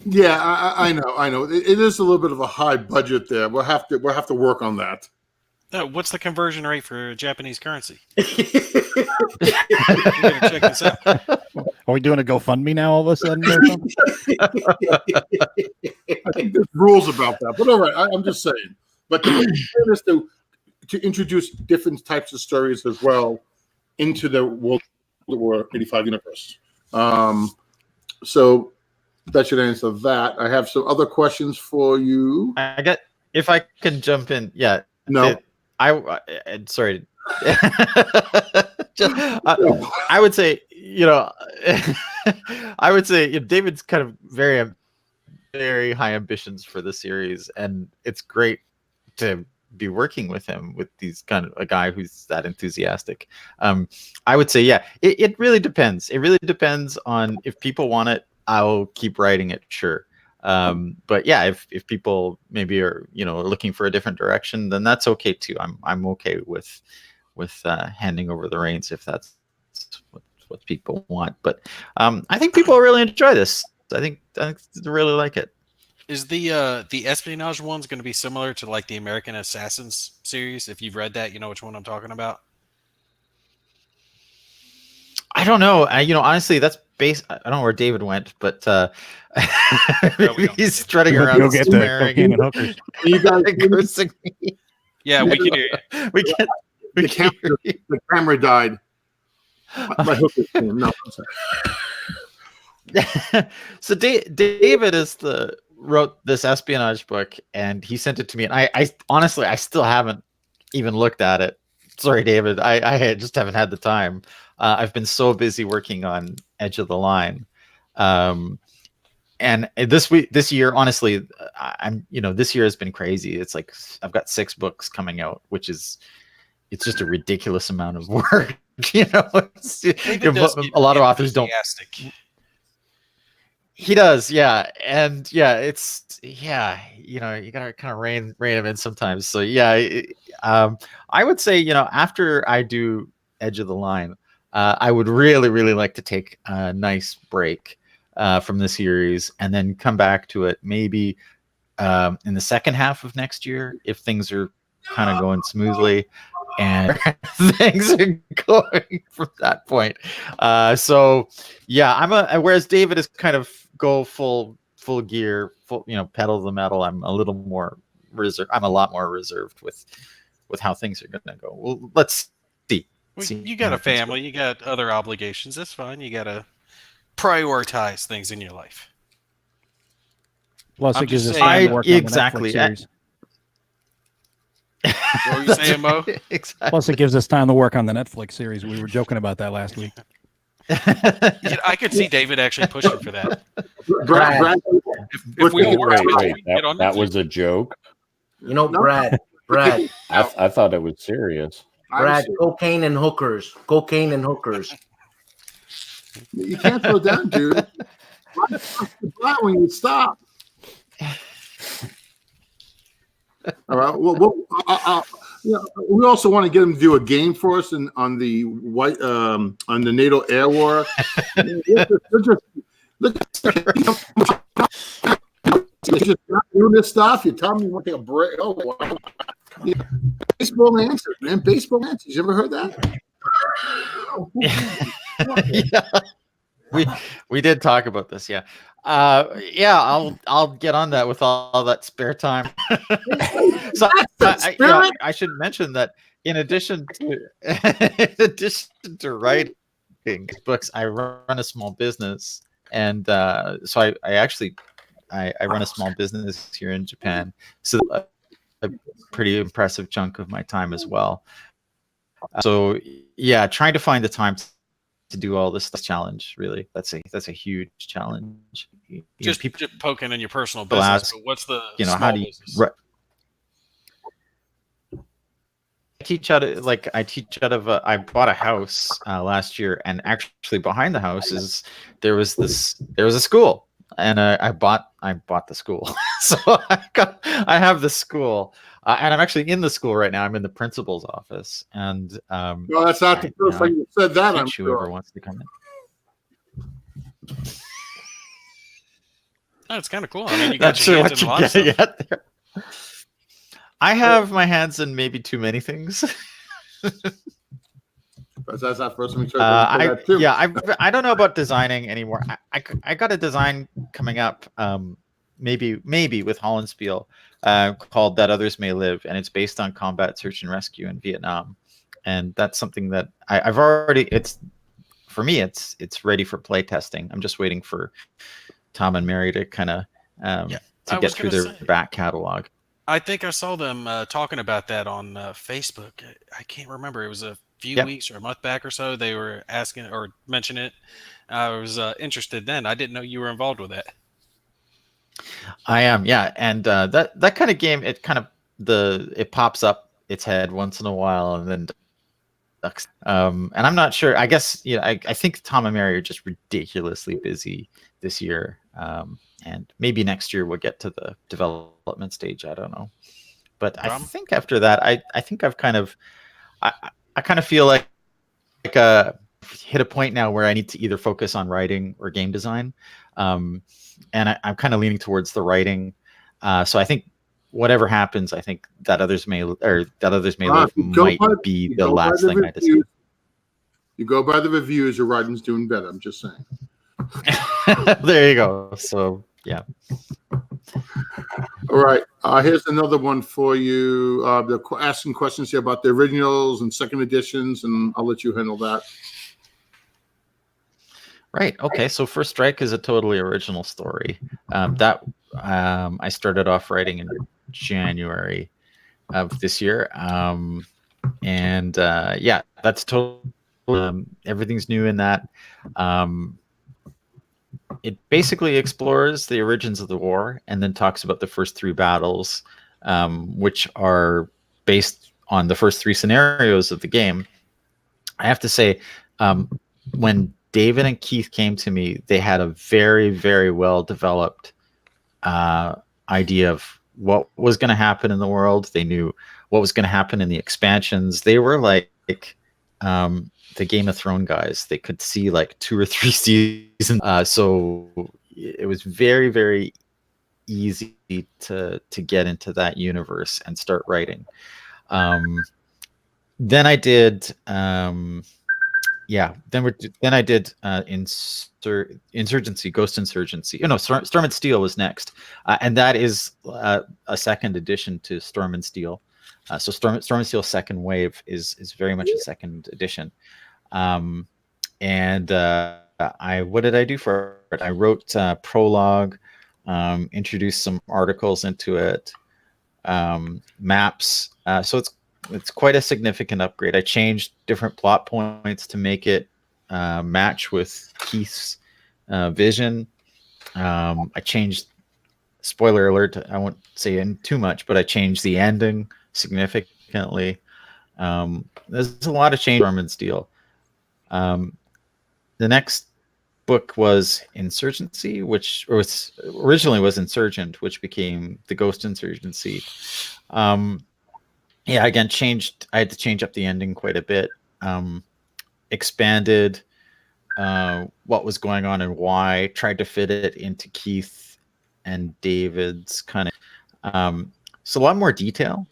Yeah, I know. It is a little bit of a high budget there. We'll have to work on that. What's the conversion rate for Japanese currency? We're gonna check this out. Are we doing a GoFundMe now all of a sudden? Or something? I think there's rules about that, but all right, I'm just saying. But the plan is to introduce different types of stories as well into the World War 85 universe. So that should answer that. I have some other questions for you. I got, if I can jump in. Yeah. No. Sorry. I would say, David's kind of very, very high ambitions for the series, and it's great to be working with him, with these kind of a guy who's that enthusiastic. I would say, yeah, it really depends. It really depends on if people want it. I'll keep writing it, sure. But yeah, if people maybe are looking for a different direction, then that's okay too. I'm okay with handing over the reins if that's what people want. But I think people really enjoy this. I think they really like it. Is the espionage one's going to be similar to like the American Assassins series? If you've read that, you know which one I'm talking about. I don't know. Honestly, that's based. I don't know where David went, but he's strutting around. Go get the cocaine and hookers. You guys, yeah, we can hear you. We can. The camera died. My hookers came. No, I'm sorry. So David wrote this espionage book, and he sent it to me, and I honestly still haven't even looked at it. Sorry, David. I just haven't had the time. I've been so busy working on Edge of the Line, and this year, honestly, this year has been crazy. It's like I've got 6 books coming out, which is it's just a ridiculous amount of work. A lot of authors don't. He does, yeah, and yeah, you gotta kind of rein him in sometimes. So yeah, I would say after I do Edge of the Line, I would really, really like to take a nice break from the series and then come back to it maybe in the second half of next year if things are kind of going smoothly and things are going from that point. So yeah, whereas David is kind of go full gear, pedal to the metal. I'm a little more reserved. I'm a lot more reserved with how things are going to go. Well, let's see. You got a family, you got other obligations. That's fine. You got to prioritize things in your life. Plus, it gives us time to work on the Netflix series. What were you saying, Mo? Exactly. Plus, it gives us time to work on the Netflix series. We were joking about that last week. I could see David actually pushing for that. Brad, If we all work together, we can Wait, get on that Netflix. was a joke. Brad. I thought it was serious. Brad, cocaine and hookers. You can't throw down, dude. Brad, when you stop. All right. Well, we also want to get him to do a game for us on the NATO air war. You're just not doing this stuff. You tell me you want to take a break. Oh, wow. Yeah. Baseball answers, man. Baseball answers. You ever heard that? Yeah. We did talk about this, yeah. I'll get on that with all that spare time. So I should mention that in addition to writing books, I run a small business, and so I actually run a small business here in Japan, so a pretty impressive chunk of my time as well. So yeah, trying to find the time to do all this challenge, really, that's a huge challenge. Just poking in your personal business, but what's the how do you business? I teach out of I bought a house last year, and actually behind the house there was a school, and I bought the school. So I have the school, and I'm actually in the school right now. I'm in the principal's office, and no, that's not the first time you said that. I'm whoever sure. wants to come in. Oh, it's kind of cool. I mean, you Not got sure your what hands you in a lot of get stuff. yet. I have my hands in maybe too many things. That's not first time you said that too. I don't know about designing anymore. I got a design coming up, maybe with Hollandspiel, called That Others May Live, and it's based on combat search and rescue in Vietnam, and that's something that I've already. It's ready for play testing. I'm just waiting for Tom and Mary to kind of to get through their back catalog. I think I saw them talking about that on Facebook. I can't remember. It was a few weeks or a month back or so. They were asking or mentioning it. I was interested then. I didn't know you were involved with that. I am, yeah. And that kind of game, it pops up its head once in a while, and then and I'm not sure. I guess I think Tom and Mary are just ridiculously busy this year. And maybe next year we'll get to the development stage. I don't know, but I think after that, I think I've kind of, I kind of feel like hit a point now where I need to either focus on writing or game design, and I'm kind of leaning towards the writing. So I think whatever happens, I think That Others May Live might be the last thing I decide. You go by the reviews, your writing's doing better. I'm just saying. There you go. So yeah. All right. Here's another one for you. They're asking questions here about the originals and second editions, and I'll let you handle that. Right. Okay. So First Strike is a totally original story. I started off writing in January of this year, and that's totally everything's new in that. It basically explores the origins of the war and then talks about the first three battles, which are based on the first three scenarios of the game. I have to say, when David and Keith came to me, they had a very, very well developed idea of what was going to happen in the world. They knew what was going to happen in the expansions. They were like the Game of Thrones guys. They could see like 2 or 3 seasons. So it was very, very easy to get into that universe and start writing. Then I did then I did Insurgency, Ghost Insurgency. Storm and Steel was next, and that is a second edition to Storm and Steel. So Storm and Steel Second Wave is very much a second edition. What did I do for it? I wrote prologue, introduced some articles into it, maps. So it's quite a significant upgrade. I changed different plot points to make it match with Keith's vision. I changed, spoiler alert, I won't say in too much, but I changed the ending significantly. There's a lot of change in Storm and Steel. The next book was Insurgency, which originally was Insurgent, which became the Ghost Insurgency. Again, I had to change up the ending quite a bit. Expanded what was going on and why. Tried to fit it into Keith and David's kind of so a lot more detail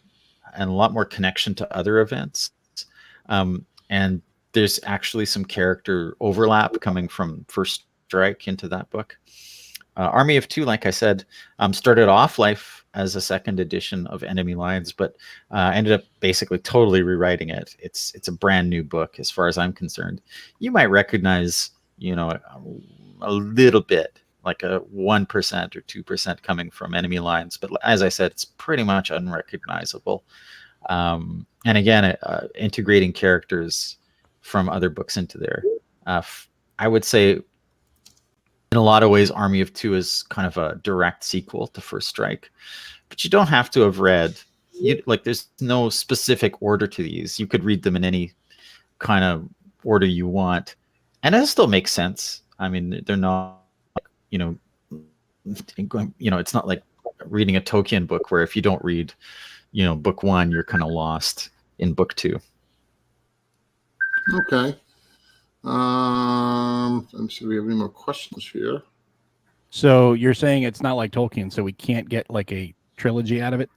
and a lot more connection to other events. And there's actually some character overlap coming from First Strike into that book. Army of Two, like I said, started off life as a second edition of Enemy Lines, but ended up basically totally rewriting it. It's a brand new book as far as I'm concerned. You might recognize, a little bit, like a 1% or 2% coming from Enemy Lines, but as I said, it's pretty much unrecognizable. And again, integrating characters from other books into there. I would say in a lot of ways, Army of Two is kind of a direct sequel to First Strike, but you don't have to have read. There's no specific order to these. You could read them in any kind of order you want, and it still makes sense. I mean, they're not, it's not like reading a Tolkien book where if you don't read, book one, you're kind of lost in book two. Okay. Let me see if we have any more questions here. So you're saying it's not like Tolkien, so we can't get like a trilogy out of it?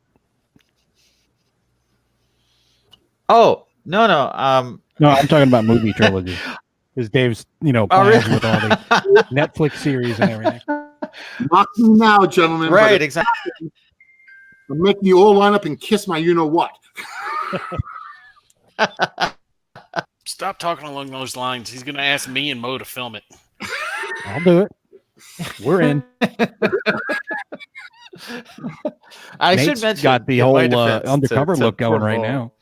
Oh, no. No, I'm talking about movie trilogy. Because Dave's, plans really? with all the Netflix series and everything. Not now, gentlemen. Right, exactly. I'm making you all line up and kiss my you-know-what. Stop talking along those lines. He's going to ask me and Mo to film it. I'll do it. We're in. I Nate's should mention, got the whole undercover look going right now.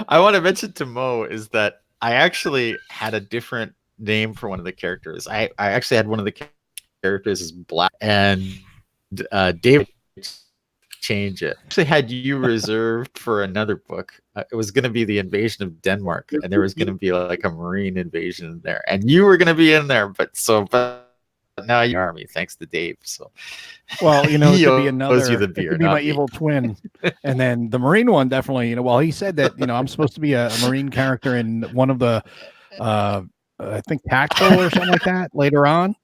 I want to mention to Mo is that I actually had a different name for one of the characters. I actually had one of the characters as Black, and David change it. Actually had you reserved for another book. It was going to be the invasion of Denmark, and there was going to be like a Marine invasion in there, and you were going to be in there. But now you're Army, thanks to Dave. So, well, it could be another. You the it beer, could be not my me. evil twin, and then the Marine one definitely. Well, he said that I'm supposed to be a Marine character in one of the, I think Tactical or something like that later on.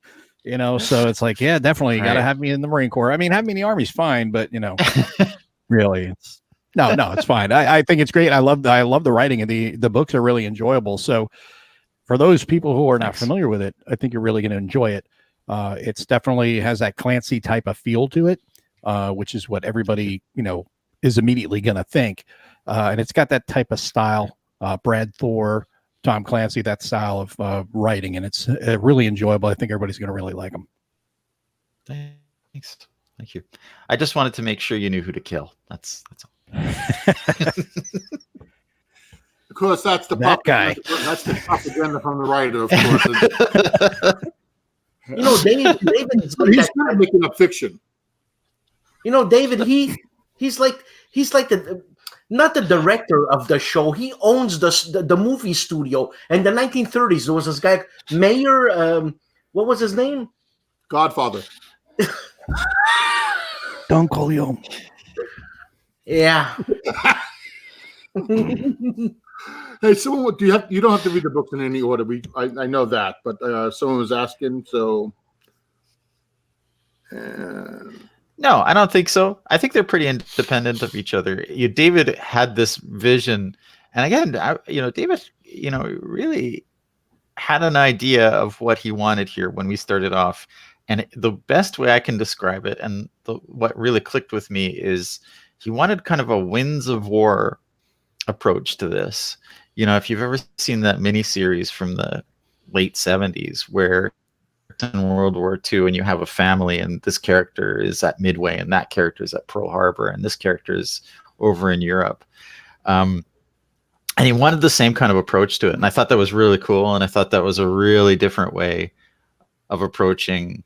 So it's like, yeah, definitely you got to have me in the Marine Corps. I mean, have me in the Army's fine, but really, it's it's fine. I think it's great. I love the writing, and the books are really enjoyable. So for those people who are not familiar with it, I think you're really going to enjoy it. It's definitely has that Clancy type of feel to it, which is what everybody is immediately going to think, and it's got that type of style. Brad Thor, Tom Clancy, that style of writing, and it's really enjoyable. I think everybody's going to really like them. Thanks, thank you. I just wanted to make sure you knew who to kill. That's all. Of course, that's the guy. That's the propaganda from the writer, of course. David's He's not making up fiction. David, he's like not the director of the show. He owns the movie studio. In the 1930s, there was this guy, Mayor. What was his name? Godfather. Don Corleone. Yeah. Hey, someone, you don't have to read the books in any order. I know that, but someone was asking, so. No, I don't think so. I think they're pretty independent of each other. David had this vision, and again, David, really had an idea of what he wanted here when we started off. And the best way I can describe it, and what really clicked with me, is he wanted kind of a Winds of War approach to this. If you've ever seen that miniseries from the late 70s where in World War II and you have a family and this character is at Midway and that character is at Pearl Harbor and this character is over in Europe. And he wanted the same kind of approach to it. And I thought that was really cool. And I thought that was a really different way of approaching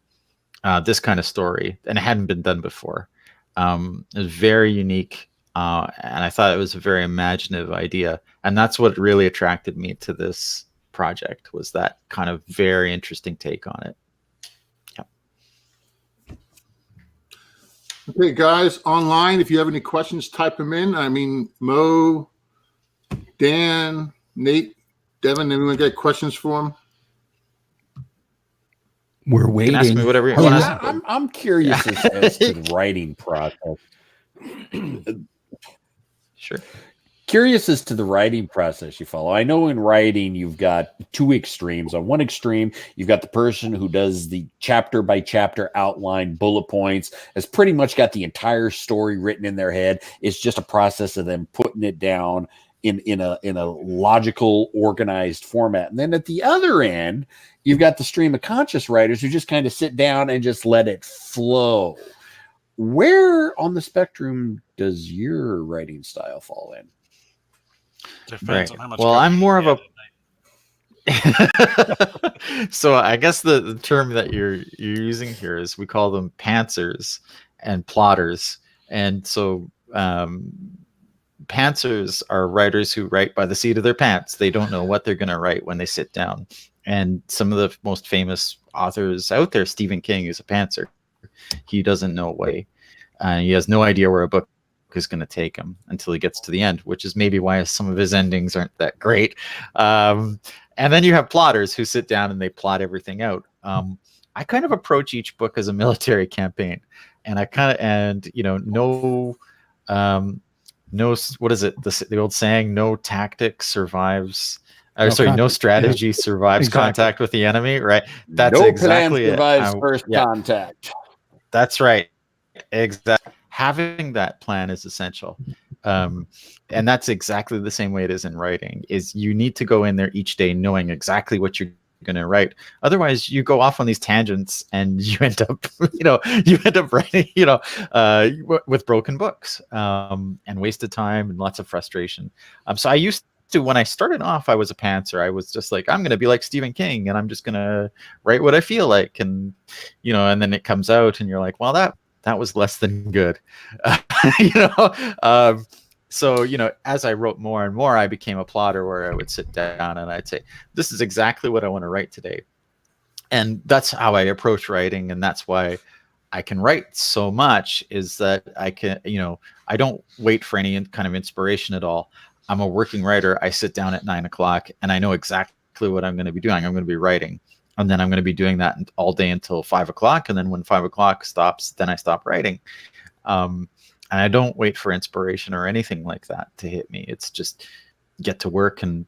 this kind of story. And it hadn't been done before. It was very unique. And I thought it was a very imaginative idea. And that's what really attracted me to this project, was that kind of very interesting take on it. Okay, guys, online, if you have any questions, type them in. I mean, Mo, Dan, Nate, Devin, anyone got questions for him? We're You waiting. can ask me whatever you Oh, want to yeah. ask. I'm curious as to the writing process. Sure. Curious as to the writing process you follow. I know in writing you've got two extremes. On one extreme, you've got the person who does the chapter by chapter outline, bullet points, has pretty much got the entire story written in their head. It's just a process of them putting it down in a logical, organized format. And then at the other end, you've got the stream of conscious writers who just kind of sit down and just let it flow. Where on the spectrum does your writing style fall in? Depends Right. on how much Well, coffee I'm more you of a so I guess the term that you're using here is we call them pantsers and plotters. And so pantsers are writers who write by the seat of their pants. They don't know what they're going to write when they sit down. And some of the most famous authors out there, Stephen King is a pantser. He doesn't know what he has no idea where a book is going to take him until he gets to the end, which is maybe why some of his endings aren't that great. And then you have plotters who sit down and they plot everything out. I kind of approach each book as a military campaign, and no, what is it? The old saying, no tactic survives. No strategy survives contact with the enemy. Right. That's no exactly plan survives first contact. That's right. Exactly. Having that plan is essential. And that's exactly the same way it is in writing, is you need to go in there each day knowing exactly what you're going to write. Otherwise you go off on these tangents and you end up, writing, with broken books, and wasted time and lots of frustration. So I used to, when I started off, I was a pantser. I was just like, I'm going to be like Stephen King and I'm just going to write what I feel like. And, and then it comes out and you're like, well, that was less than good. So, as I wrote more and more, I became a plotter where I would sit down and I'd say, this is exactly what I want to write today. And that's how I approach writing. And that's why I can write so much, is that I can, I don't wait for any kind of inspiration at all. I'm a working writer. I sit down at 9 o'clock and I know exactly what I'm going to be doing. I'm going to be writing. And then I'm going to be doing that all day until 5 o'clock. And then when 5 o'clock stops, then I stop writing. And I don't wait for inspiration or anything like that to hit me. It's just get to work and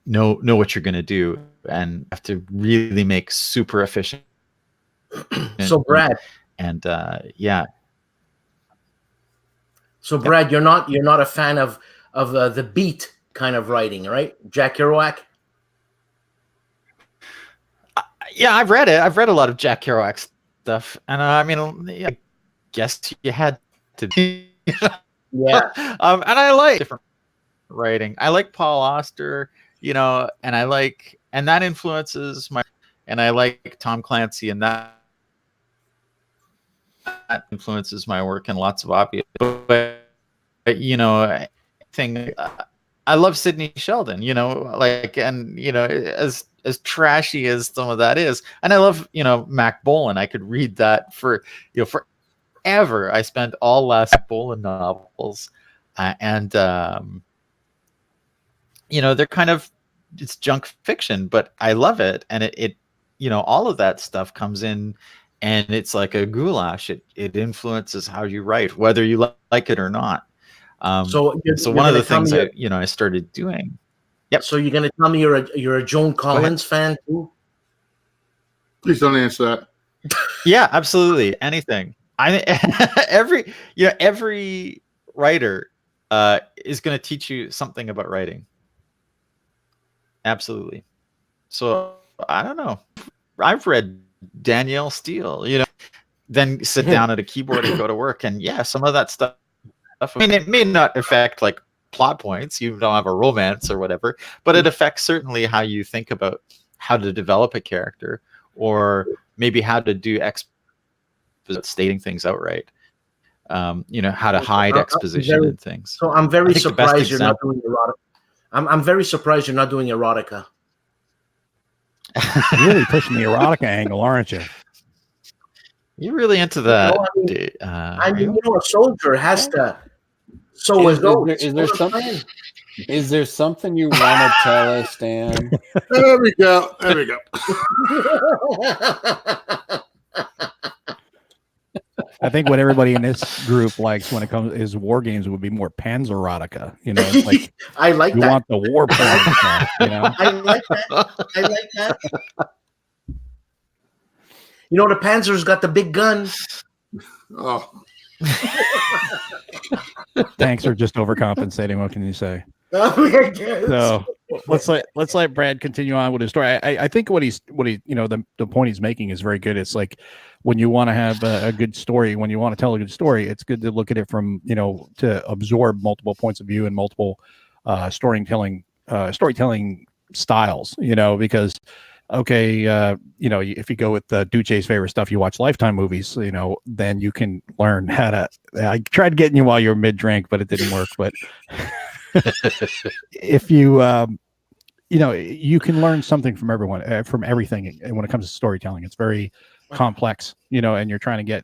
know what you're going to do, and have to really make super efficient. So Brad, yeah. So Brad, you're not a fan of the beat kind of writing, right? Jack Kerouac. Yeah, I've read it. I've read a lot of Jack Kerouac stuff, and I guess you had to. Yeah. And I like different writing. I like Paul Auster, and and that influences my. And I like Tom Clancy, and that influences my work in lots of obvious. But I love Sidney Sheldon, as trashy as some of that is. And I love, Mac Bolan. I could read that for forever. I spent all last Bolan novels. They're kind of, it's junk fiction, but I love it. And it all of that stuff comes in, and it's like a goulash. It influences how you write, whether you like it or not. So one of the things I started doing. Yep. So you're going to tell me you're a Joan Collins fan too? Please don't answer that. Yeah, absolutely. Anything. Every writer is going to teach you something about writing. Absolutely. So I don't know. I've read Danielle Steele, then sit down at a keyboard and go to work. And yeah, some of that stuff, it may not affect like plot points. You don't have a romance or whatever, but it affects certainly how you think about how to develop a character, or maybe how to do stating things outright. How to hide exposition and things. So I'm very surprised you're not doing erotica. I'm very surprised you're not doing erotica. You're really pushing the erotica angle, aren't you? You're really into that. A soldier has to. So is there something? Is there something you want to tell us, Dan? There we go. There we go. I think what everybody in this group likes when it comes is war games would be more panzerotica. You know, it's like I like you that. want the war porn stuff, you know. I like that. I like that. You know, the Panzer's got the big gun. Oh, Tanks are just overcompensating. What can you say? I guess. So let's let Brad continue on with his story. I think what he the point he's making is very good. It's like when you want to have a good story, when you want to tell a good story, it's good to look at it from to absorb multiple points of view and multiple storytelling styles. Because if you go with Duce's favorite stuff, you watch Lifetime movies. Then you can learn how to. I tried getting you while you were mid drink, but it didn't work. But if you you can learn something from everyone, from everything. And when it comes to storytelling, it's very complex, and you're trying to get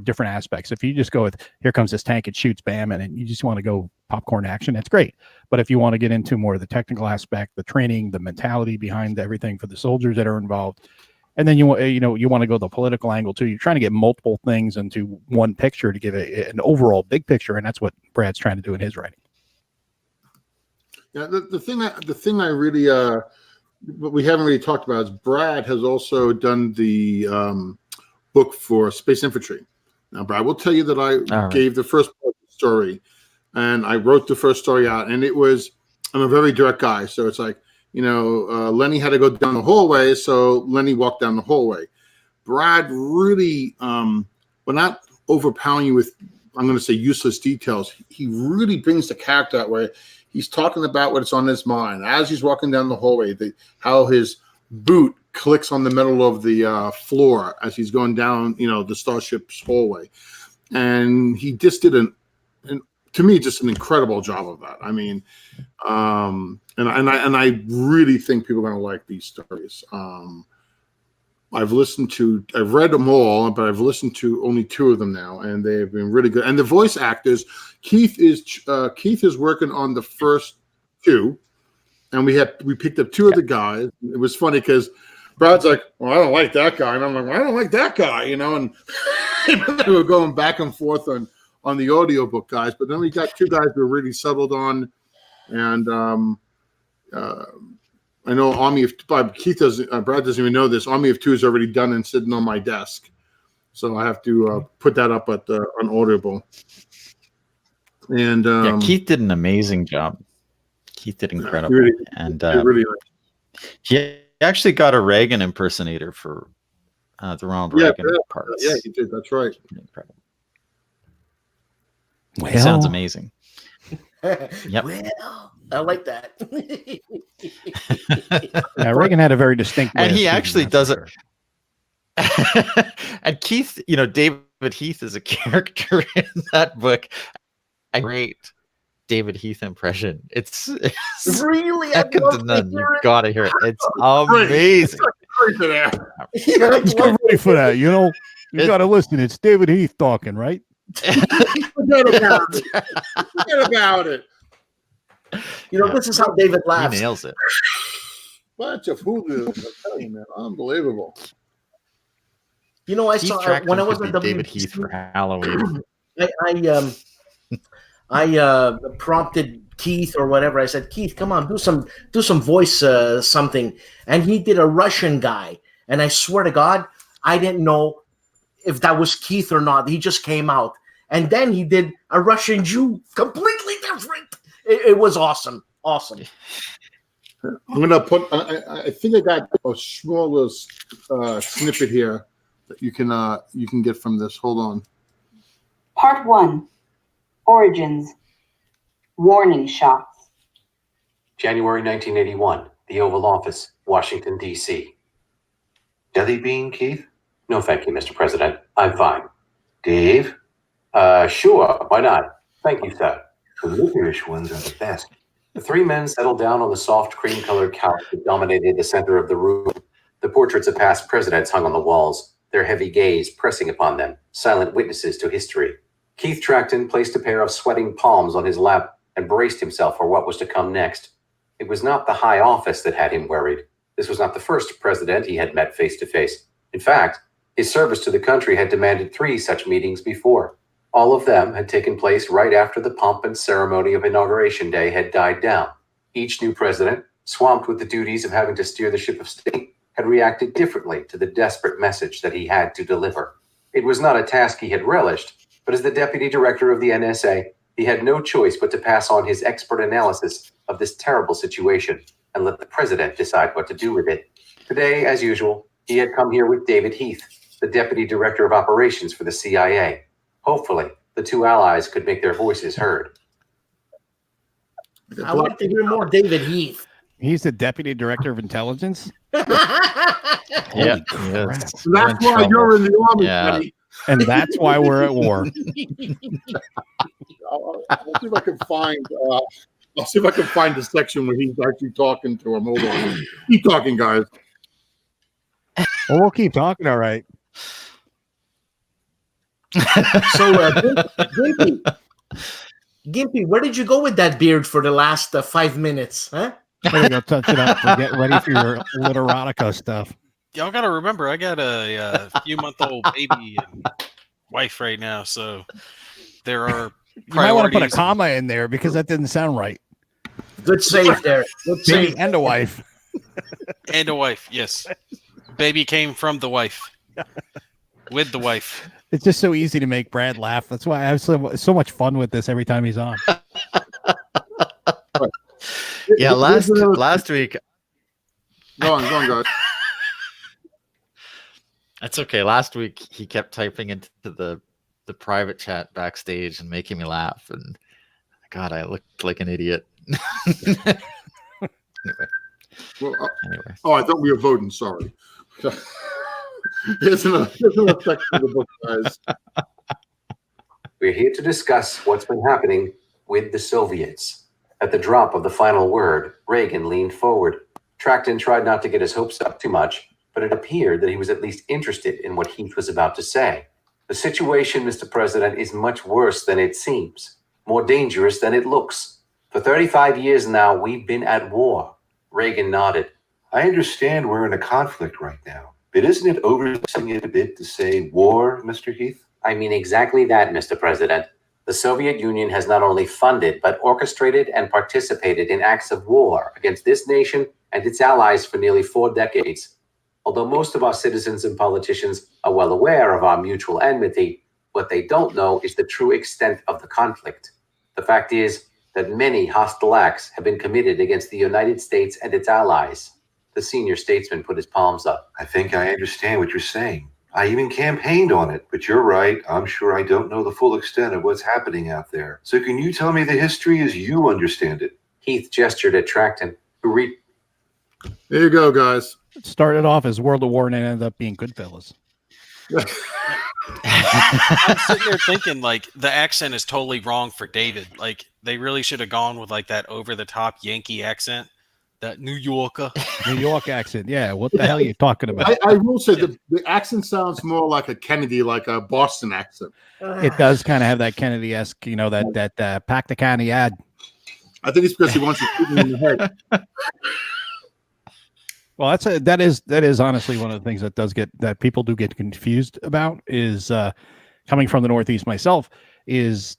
different aspects. If you just go with, here comes this tank, it shoots, bam, and you just want to go popcorn action, that's great. But if you want to get into more of the technical aspect, the training, the mentality behind everything for the soldiers that are involved, and then you want to go the political angle too. You're trying to get multiple things into one picture to give an overall big picture, and that's what Brad's trying to do in his writing. Yeah, the thing I really what we haven't really talked about is Brad has also done the book for Space Infantry. Now, Brad will tell you that I gave the first part of the story, and I wrote the first story out, and I'm a very direct guy, so it's like, Lenny had to go down the hallway, so Lenny walked down the hallway. Brad really, we're not overpowering you with, I'm going to say, useless details. He really brings the character that way. He's talking about what's on his mind as he's walking down the hallway, how his boot clicks on the metal of the floor as he's going down, the starship's hallway. And he just did to me, just an incredible job of that. I mean, and I really think people are going to like these stories. I've read them all, but I've listened to only 2 of them now, and they've been really good. And the voice actors, Keith is working on the first 2, and we picked up 2 of the guys. It was funny because Brad's like, "Well, I don't like that guy," and I'm like, "Well, I don't like that guy," and we were going back and forth on the audiobook guys. But then we got 2 guys we were really settled on, and I know Brad doesn't even know this. Army of 2 is already done and sitting on my desk, so I have to put that up on Audible. And Keith did an amazing job. Keith did incredible, he actually got a Reagan impersonator for the Ronald Reagan parts. Yeah, he did. That's right. Incredible. Well, it sounds amazing. Yep. Well, I like that. Yeah, Reagan had a very distinct way and he actually does it. Sure. And Keith, David Heath is a character in that book. I rate David Heath impression. It's really second to none. You gotta hear it. It's amazing. Let's get ready for that. You gotta listen. It's David Heath talking, right? Forget about it. This is how David laughs. He nails it. Bunch of hooligans, I'm telling you, man, unbelievable. I saw when I was at David Heath for Halloween. I prompted Keith or whatever. I said, "Keith, come on, do some voice something," and he did a Russian guy. And I swear to God, I didn't know if that was Keith or not. He just came out, and then he did a Russian Jew, completely different. It was awesome. I'm gonna put. I think I got a small little snippet here that you can get from this. Hold on. Part 1. Origins. Warning shots. January 1981. The Oval Office, Washington, D.C. Jelly bean, Keith? No, thank you, Mr. President. I'm fine. Dave? Sure. Why not? Thank you, sir. The licorice ones are the best. The 3 men settled down on the soft cream-colored couch that dominated the center of the room. The portraits of past presidents hung on the walls, their heavy gaze pressing upon them, silent witnesses to history. Keith Tracton placed a pair of sweating palms on his lap and braced himself for what was to come next. It was not the high office that had him worried. This was not the first president he had met face to face. In fact, his service to the country had demanded 3 such meetings before. All of them had taken place right after the pomp and ceremony of Inauguration Day had died down. Each new president, swamped with the duties of having to steer the ship of state, had reacted differently to the desperate message that he had to deliver. It was not a task he had relished, but as the deputy director of the NSA, he had no choice but to pass on his expert analysis of this terrible situation and let the president decide what to do with it. Today, as usual, he had come here with David Heath, the deputy director of operations for the CIA. Hopefully, the 2 allies could make their voices heard. I want to hear more David Heath. He's the deputy director of intelligence. Yeah. That's why you're in the army, buddy. And that's why we're at war. I'll see if I can find. I'll see if I can find the section where he's actually talking to him. Hold on. Keep talking, guys. Well, we'll keep talking. All right. So, Gimpy, where did you go with that beard for the last 5 minutes? Huh? Better go touch it up and get ready for your literotica stuff. Y'all got to remember, I got a few-month-old baby and wife right now, so there are You might want to put a priorities. comma in there because that didn't sound right. Good save there. Good Baby save. and a wife. And a wife, yes. Baby came from the wife. With the wife. It's just so easy to make Brad laugh. That's why I have so much fun with this every time he's on. Yeah, last week. Go on, guys. That's okay. Last week he kept typing into the private chat backstage and making me laugh, and God, I looked like an idiot. Anyway. Well, Anyway. Oh, I thought we were voting. Sorry. Here's another section of the book, guys. We're here to discuss what's been happening with the Soviets. At the drop of the final word, Reagan leaned forward. Tracton tried not to get his hopes up too much, but it appeared that he was at least interested in what Heath was about to say. The situation, Mr. President, is much worse than it seems, more dangerous than it looks. For 35 years now, we've been at war. Reagan nodded. I understand we're in a conflict right now, but isn't it overselling it a bit to say war, Mr. Heath? I mean exactly that, Mr. President. The Soviet Union has not only funded, but orchestrated and participated in acts of war against this nation and its allies for nearly 4 decades. Although most of our citizens and politicians are well aware of our mutual enmity, what they don't know is the true extent of the conflict. The fact is that many hostile acts have been committed against the United States and its allies. The senior statesman put his palms up. I think I understand what you're saying. I even campaigned on it, but you're right. I'm sure I don't know the full extent of what's happening out there. So can you tell me the history as you understand it? Heath gestured at Tracton, who There you go, guys. It started off as World of War and it ended up being Goodfellas. I'm sitting there thinking, like, the accent is totally wrong for David. Like, they really should have gone with, like, that over-the-top Yankee accent, that New Yorker. New York accent. Yeah, what the hell are you talking about? I will say the accent sounds more like a Kennedy, like a Boston accent. It does kind of have that Kennedy-esque, you know, that Pack the County ad. I think it's because he wants to shoot me in the head. Well, that is honestly one of the things that people do get confused about is coming from the Northeast myself is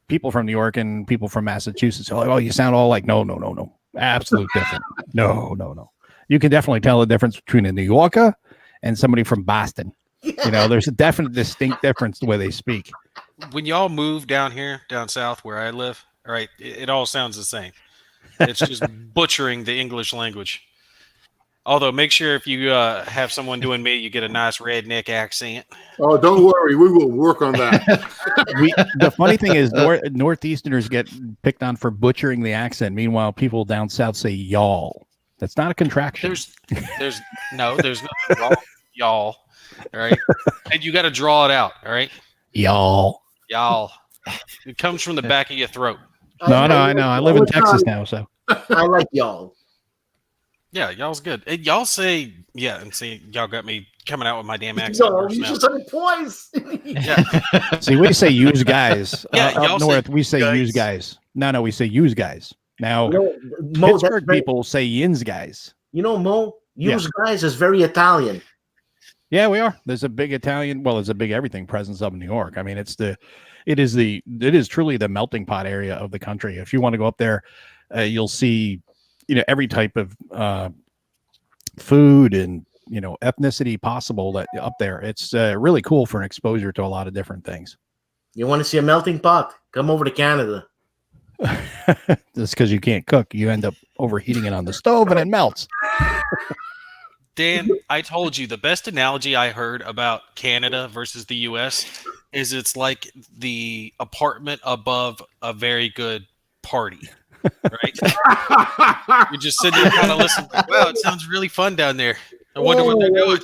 people from New York and people from Massachusetts. Are like, oh, you sound all like no, absolute different. No. You can definitely tell the difference between a New Yorker and somebody from Boston. You know, there's a definite distinct difference the way they speak. When y'all move down here, down south where I live, all right, it all sounds the same. It's just butchering the English language. Although, make sure if you have someone doing me, you get a nice redneck accent. Oh, don't worry. We will work on that. The funny thing is Northeasterners get picked on for butchering the accent. Meanwhile, people down south say y'all. That's not a contraction. There's nothing wrong with y'all. All right. And you got to draw it out. All right. Y'all. It comes from the back of your throat. No, I know. I live in Texas now, so. I like y'all. Yeah, y'all's good. And y'all say, yeah, and see, y'all got me coming out with my damn accent. No, worse you now. just said it twice. Yeah. See, we say use guys. Yeah, Up y'all say north, we say use guys. guys. No, we say use guys. Now, Mo, that's Pittsburgh very- people say yins guys. Mo, Yeah. use guys is very Italian. Yeah, we are. There's a big Italian, well, there's a big everything presence up in New York. I mean, it is truly the melting pot area of the country. If you want to go up there, you'll see, every type of food and, ethnicity possible that up there. It's really cool for an exposure to a lot of different things. You want to see a melting pot? Come over to Canada. Just because you can't cook, you end up overheating it on the stove and it melts. Dan, I told you the best analogy I heard about Canada versus the U.S. is it's like the apartment above a very good party, right? You're just sitting there kind of listening. Wow, it sounds really fun down there. I wonder what they're doing.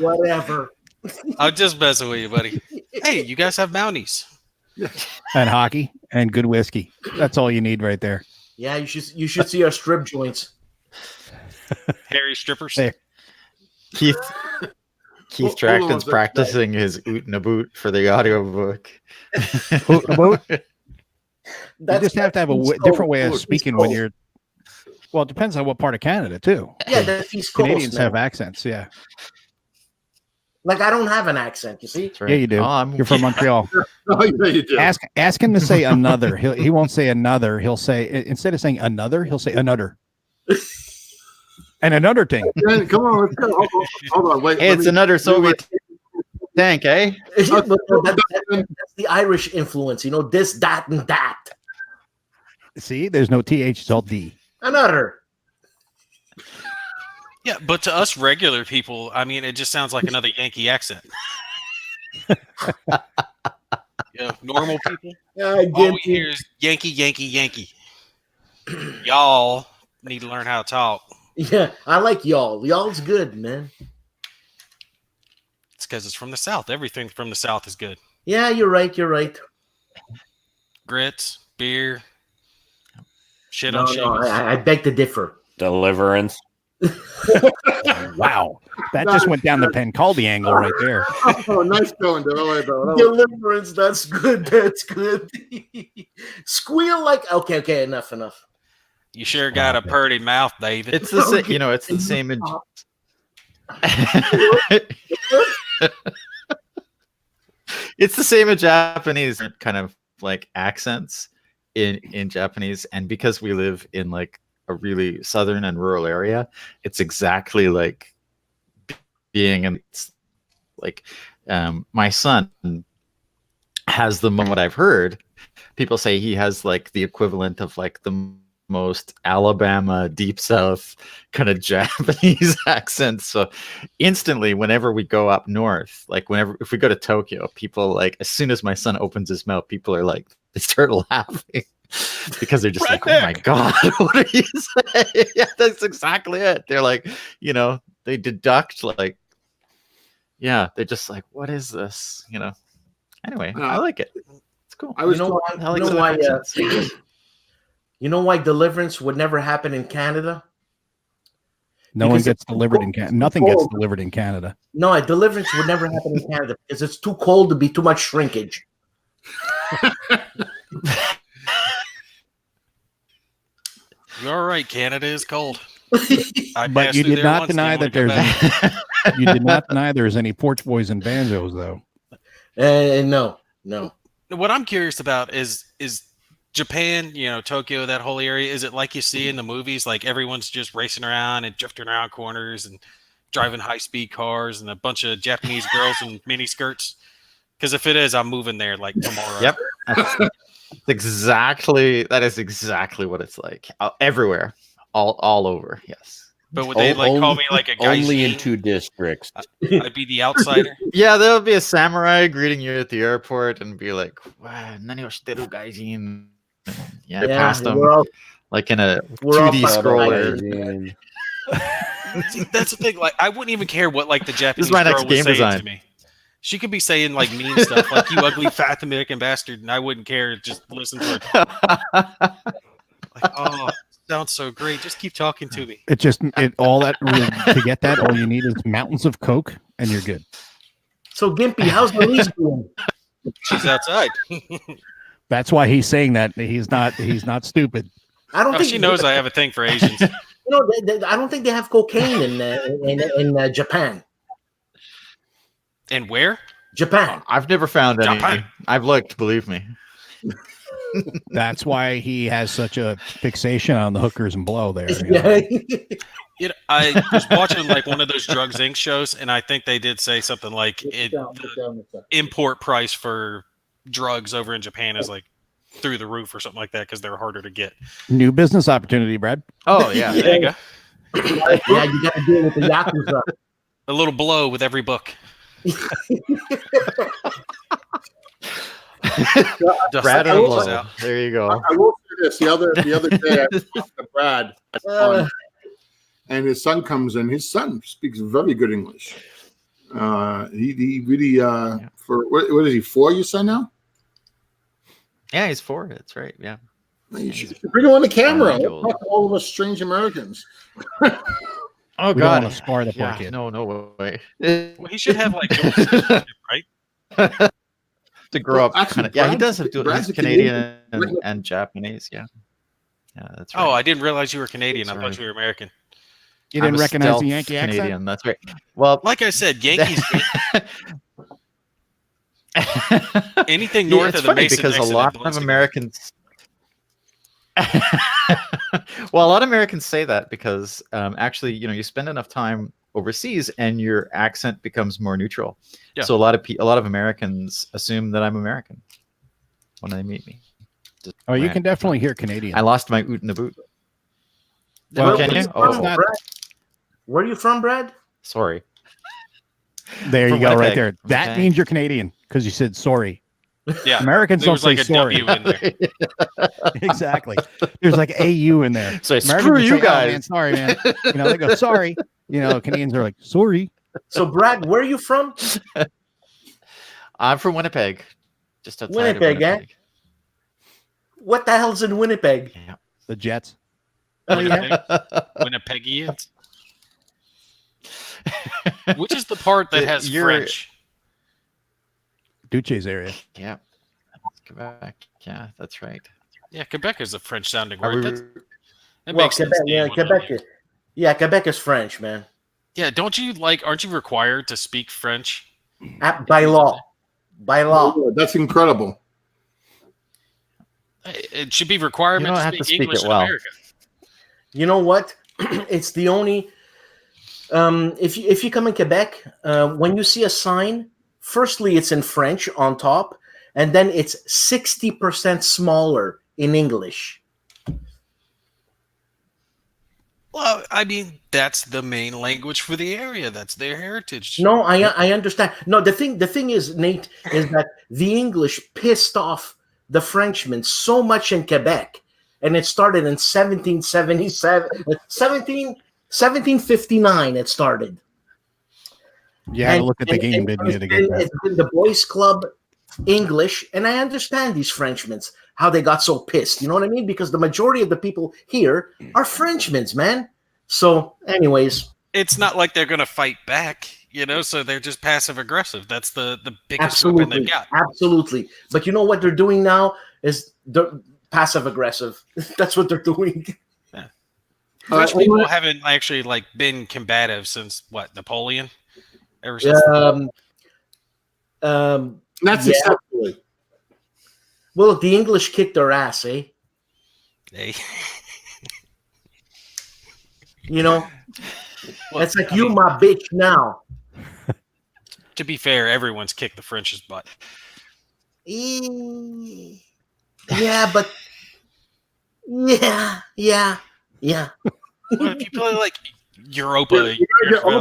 Whatever. I'm just messing with you, buddy. Hey, you guys have Mounties. And hockey and good whiskey. That's all you need right there. Yeah, you should see our strip joints. Hairy strippers. There. Keith Hold on Tracton's a practicing his oot and a boot for the audiobook. You just have to have a different way of speaking when you're. Well, it depends on what part of Canada too. Yeah, that's East Coast. Canadians man. have accents. Yeah. Like I don't have an accent. You see? Right. Yeah, you do. You're from Montreal. Oh, yeah, you do. Ask him to say another. He won't say another. He'll say, instead of saying another, he'll say another. And another thing. Dan, come on, let's go. Hold on, wait. Hey, it's another Soviet tank, eh? That's the Irish influence. This, that, and that. See, there's no TH, it's all D. Another. Yeah, but to us regular people, I mean, it just sounds like another Yankee accent. Normal people. All we hear is Yankee, Yankee, Yankee. Y'all need to learn how to talk. Yeah, I like y'all. Y'all's good, man. It's because it's from the South. Everything from the South is good. Yeah, you're right. You're right. Grits, beer, shit No, on no, shingles. I beg to differ. Deliverance. Wow. That just went down the Pencaldi angle right there. Oh, nice going, though. Deliverance, that's good. That's good. Squeal like okay, enough. You sure got a purty mouth, David. It's the same, it's the same in it's the same in Japanese kind of like accents in Japanese, and because we live in like a really southern and rural area, it's exactly like being in like my son has what I've heard people say he has like the equivalent of like the most Alabama deep south kind of Japanese accent. So instantly whenever we go up north, like if we go to Tokyo, people like as soon as my son opens his mouth, people are like they start laughing because they're just like, oh my god, what are you saying? Yeah, that's exactly it. They're like, they deduct like, yeah, they're just like, what is this? Anyway, I like it. It's cool. You know why Deliverance would never happen in Canada? No one gets delivered in Canada. Nothing gets delivered in Canada. No, Deliverance would never happen in Canada because it's too cold to be too much shrinkage. You're all right. Canada is cold. But you did not deny that you did not deny there's any porch boys and banjos, though. No. What I'm curious about is Japan, Tokyo, that whole area. Is it like you see in the movies? Like everyone's just racing around and drifting around corners and driving high-speed cars and a bunch of Japanese girls in mini skirts? Because if it is, I'm moving there like tomorrow. Yep. That is exactly what it's like. Everywhere. All over. Yes. But would they call me like a guy? Only in 2 districts. I'd be the outsider. Yeah, there'll be a samurai greeting you at the airport and be like, wow, nani o shiteru gaijin. Yeah, past them like in a 2D scroller. See, that's the thing. Like, I wouldn't even care what like the Japanese my girl next was game saying design. to me. She could be saying like mean stuff, like "you ugly fat American bastard," and I wouldn't care. Just listen to her. Like, Sounds so great. Just keep talking to me. It just all that to get that. All you need is mountains of Coke, and you're good. So Gimpy, how's the lease doing? She's outside. That's why he's saying that. He's not stupid. I don't think she knows I have a thing for Asians. I don't think they have cocaine in Japan. And where? Japan. I've never found any. Japan. I've looked, believe me. That's why he has such a fixation on the hookers and blow there. I was watching like one of those Drugs Inc. shows, and I think they did say something like the import price for drugs over in Japan is like through the roof or something like that because they're harder to get. New business opportunity, Brad. Oh yeah, there you go. Yeah, you got to deal with the Yakuza. A little blow with every book. Brad and blow. Out. There you go. I will say this: the other day, I was talking to Brad, and his son comes in. His son speaks very good English. He really for what is he 4? Your son now? Yeah, he's 4. That's right. Yeah. You should bring him on the camera. Talk to all of us strange Americans. Oh we God! Don't want to spar the poor kid. No way. Well, he should have like right. To grow up, actually, yeah, he does have Brad's he's Canadian and Japanese. Yeah, that's right. Oh, I didn't realize you were Canadian. I thought you were American. You didn't recognize the Yankee accent? Canadian. That's right. Well, like I said, Yankees. Anything north of the Mason because a lot of Americans. Well, a lot of Americans say that because actually, you spend enough time overseas and your accent becomes more neutral. Yeah. So a lot of Americans assume that I'm American when they meet me. You can definitely hear Canadian. I lost my oot in the boot. Well, can you? Where are you from, Brad? Sorry. There you go, right there. That means you're Canadian because you said sorry. Yeah, Americans don't say like sorry. W in there. Exactly. There's like AU in there. So screw you guys. Oh, man, sorry, man. They go sorry. Canadians are like sorry. So, Brad, where are you from? I'm from Winnipeg, just outside Winnipeg, of Winnipeg. What the hell's in Winnipeg? Yeah. The Jets. Winnipegians. Which is the part that has French? Duce's area. Yeah. Quebec. Yeah, that's right. Yeah, Quebec is a French sounding word. Quebec, Quebec. Yeah, Quebec is French, man. Yeah, aren't you required to speak French? By law. By law. Oh, that's incredible. It should be requirement to speak English in America. You know what? It's the only if you come in Quebec, when you see a sign, firstly it's in French on top, and then it's 60% smaller in English. Well, I mean, that's the main language for the area. That's their heritage. No, I understand. No, the thing is, Nate, is that the English pissed off the Frenchmen so much in Quebec, and it started in 1759. It started. Yeah, look at the game, didn't you? It's been the boys' club English, and I understand these Frenchmen, how they got so pissed. You know what I mean? Because the majority of the people here are Frenchmen, man. So, anyways, it's not like they're going to fight back, so they're just passive aggressive. That's the biggest weapon they've got. Absolutely. But you know what they're doing now is they're passive aggressive. That's what they're doing. Yeah. French people haven't actually been combative since Napoleon? Ever since that's acceptable. Well, the English kicked their ass, eh? Hey. It's like you my bitch now. To be fair, everyone's kicked the French's butt. Yeah, but yeah. Well, if you play Europa,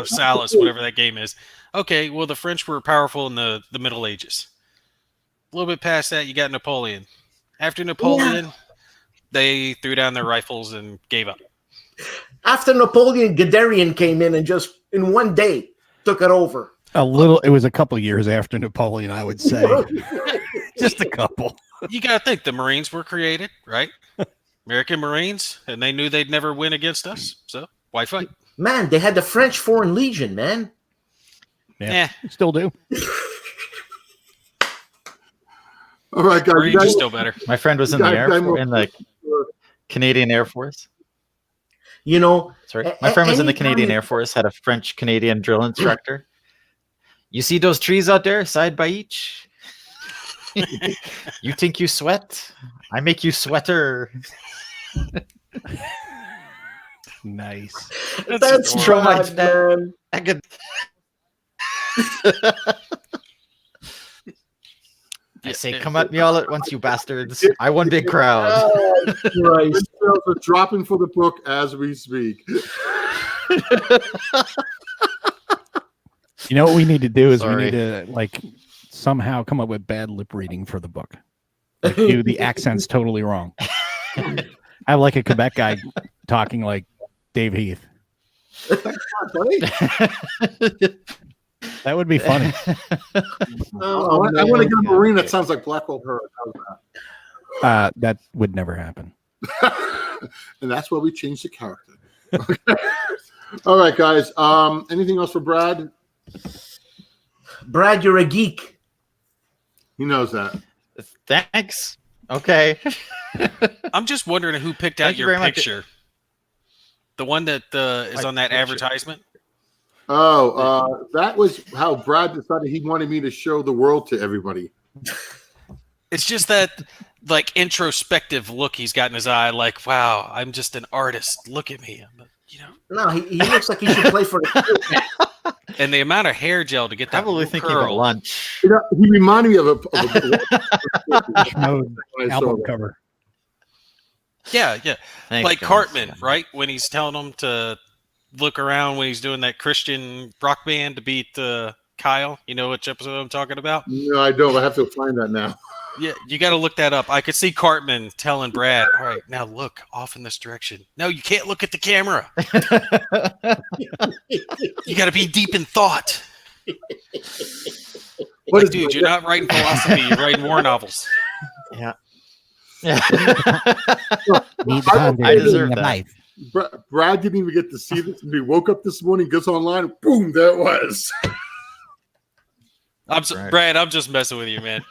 Salis, whatever that game is. Okay, well, the French were powerful in the Middle Ages. A little bit past that, you got Napoleon. After Napoleon, they threw down their rifles and gave up. After Napoleon, Guderian came in and just in one day took it over. It was a couple years after Napoleon, I would say. Just a couple. You got to think the Marines were created, right? American Marines, and they knew they'd never win against us. So why fight? Man, they had the French Foreign Legion, man. Yeah, still do. All right, guys. Marines are still better. My friend was in the in the Canadian Air Force. You know, sorry, my friend was in the Canadian Air Force. Had a French Canadian drill instructor. You see those trees out there, side by each. You think you sweat? I make you sweater. Nice. That's traumatized, man. I could. I say, come at me all at once, you bastards. I won big crowd. Oh, Christ. Sales are dropping for the book as we speak. You know what we need to do is we need to like somehow come up with bad lip reading for the book. Like do the accents totally wrong. I have like a Quebec guy talking like Dave Heath. That would be funny. I want to get a Marine that sounds like Blackwell Hurd. How's that would never happen. And that's why we changed the character. All right, guys. Anything else for Brad? Brad, you're a geek. He knows that. Thanks. Okay. I'm just wondering who picked out your picture. The one that is on that advertisement. Oh, that was how Brad decided he wanted me to show the world to everybody. It's just that like introspective look he's got in his eye, like, wow, I'm just an artist. Look at me. No, he looks like he should play for the And the amount of hair gel to get that probably thinking curl. of lunch. You know, he reminded me of a album cover. Yeah. Thanks, like guys. Cartman, right? When he's telling them to look around when he's doing that Christian rock band to beat Kyle. You know which episode I'm talking about? No, I don't. I have to find that now. Yeah, you got to look that up. I could see Cartman telling Brad, all right, now look off in this direction. No, you can't look at the camera. You got to be deep in thought. Like, dude, you're not writing philosophy. You're writing war novels. Yeah. I deserve that. Brad didn't even get to see this. He woke up this morning, gets online, boom, there it was. Brad, I'm just messing with you, man.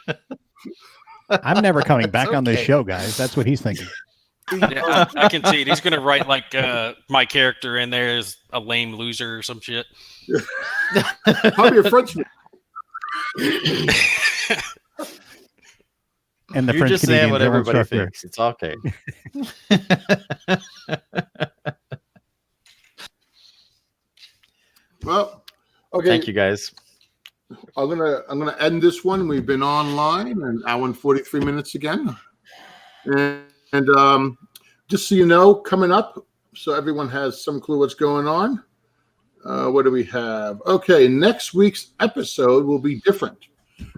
I'm never coming back on this show, guys. That's what he's thinking. Yeah, I can see it. He's going to write like my character in there is a lame loser or some shit. Probably a Frenchman. And the You're French just saying Canadian what drill everybody instructor. thinks. It's okay. Well, okay. Thank you, guys. I'm gonna end this one. We've been online an hour and 43 minutes again, and just so you know, coming up, so everyone has some clue what's going on. What do we have? Okay, next week's episode will be different.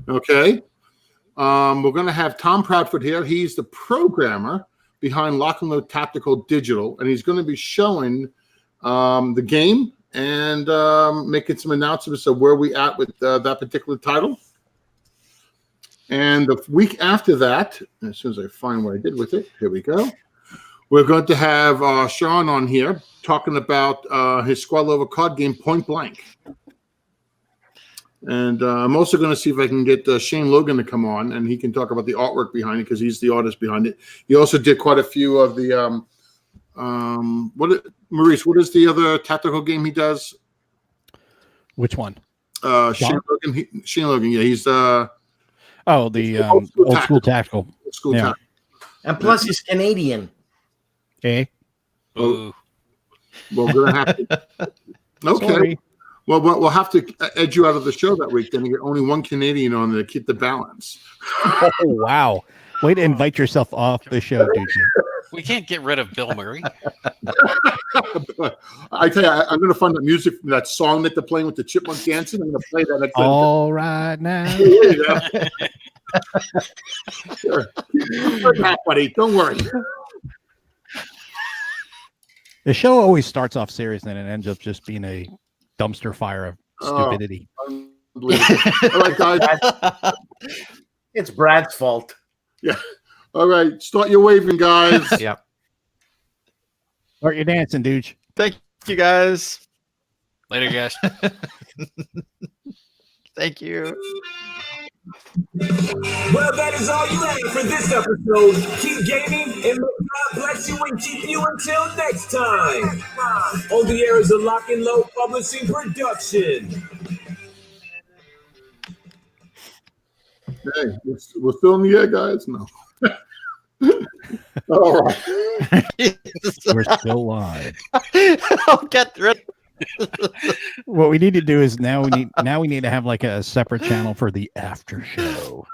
Okay, we're gonna have Tom Proudfoot here. He's the programmer behind Lock and Load Tactical Digital, and he's going to be showing the game and making some announcements of where we at with that particular title. And the week after that, as soon as I find what I did with it, here we go. We're going to have Sean on here talking about his squad level card game, Point Blank. And I'm also going to see if I can get Shane Logan to come on, and he can talk about the artwork behind it because he's the artist behind it. He also did quite a few of the Maurice, what is the other tactical game he does? Which one? Shane Logan. Shane Logan. Yeah, he's the old school tactical. Old school Yeah. tactical. And plus, he's Canadian. Okay. Ooh. Well, we're gonna have to. Okay. Sorry. Well, we'll have to edge you out of the show that week. Then you get only one Canadian on there to keep the balance. Oh, wow. Way to invite yourself off the show, dude. We can't get rid of Bill Murray. I tell you, I'm going to find the music from that song that they're playing with the Chipmunk dancing. I'm going to play that next time. All right now. Sure. We're not, buddy. Don't worry. The show always starts off serious and then it ends up just being a dumpster fire of stupidity. Unbelievable. All right, guys. It's Brad's fault. Yeah. All right. Start your waving, guys. Yep. Start your dancing, dude. Thank you, guys. Later, guys. Thank you. Well, that is all you have for this episode. Keep gaming, and may God bless you and keep you until next time. On the air is a Lock and Load Publishing production. Hey, we're still in the air, guys. No. All right. We're still live. I'll get rid. What we need to do is now we need to have like a separate channel for the after show.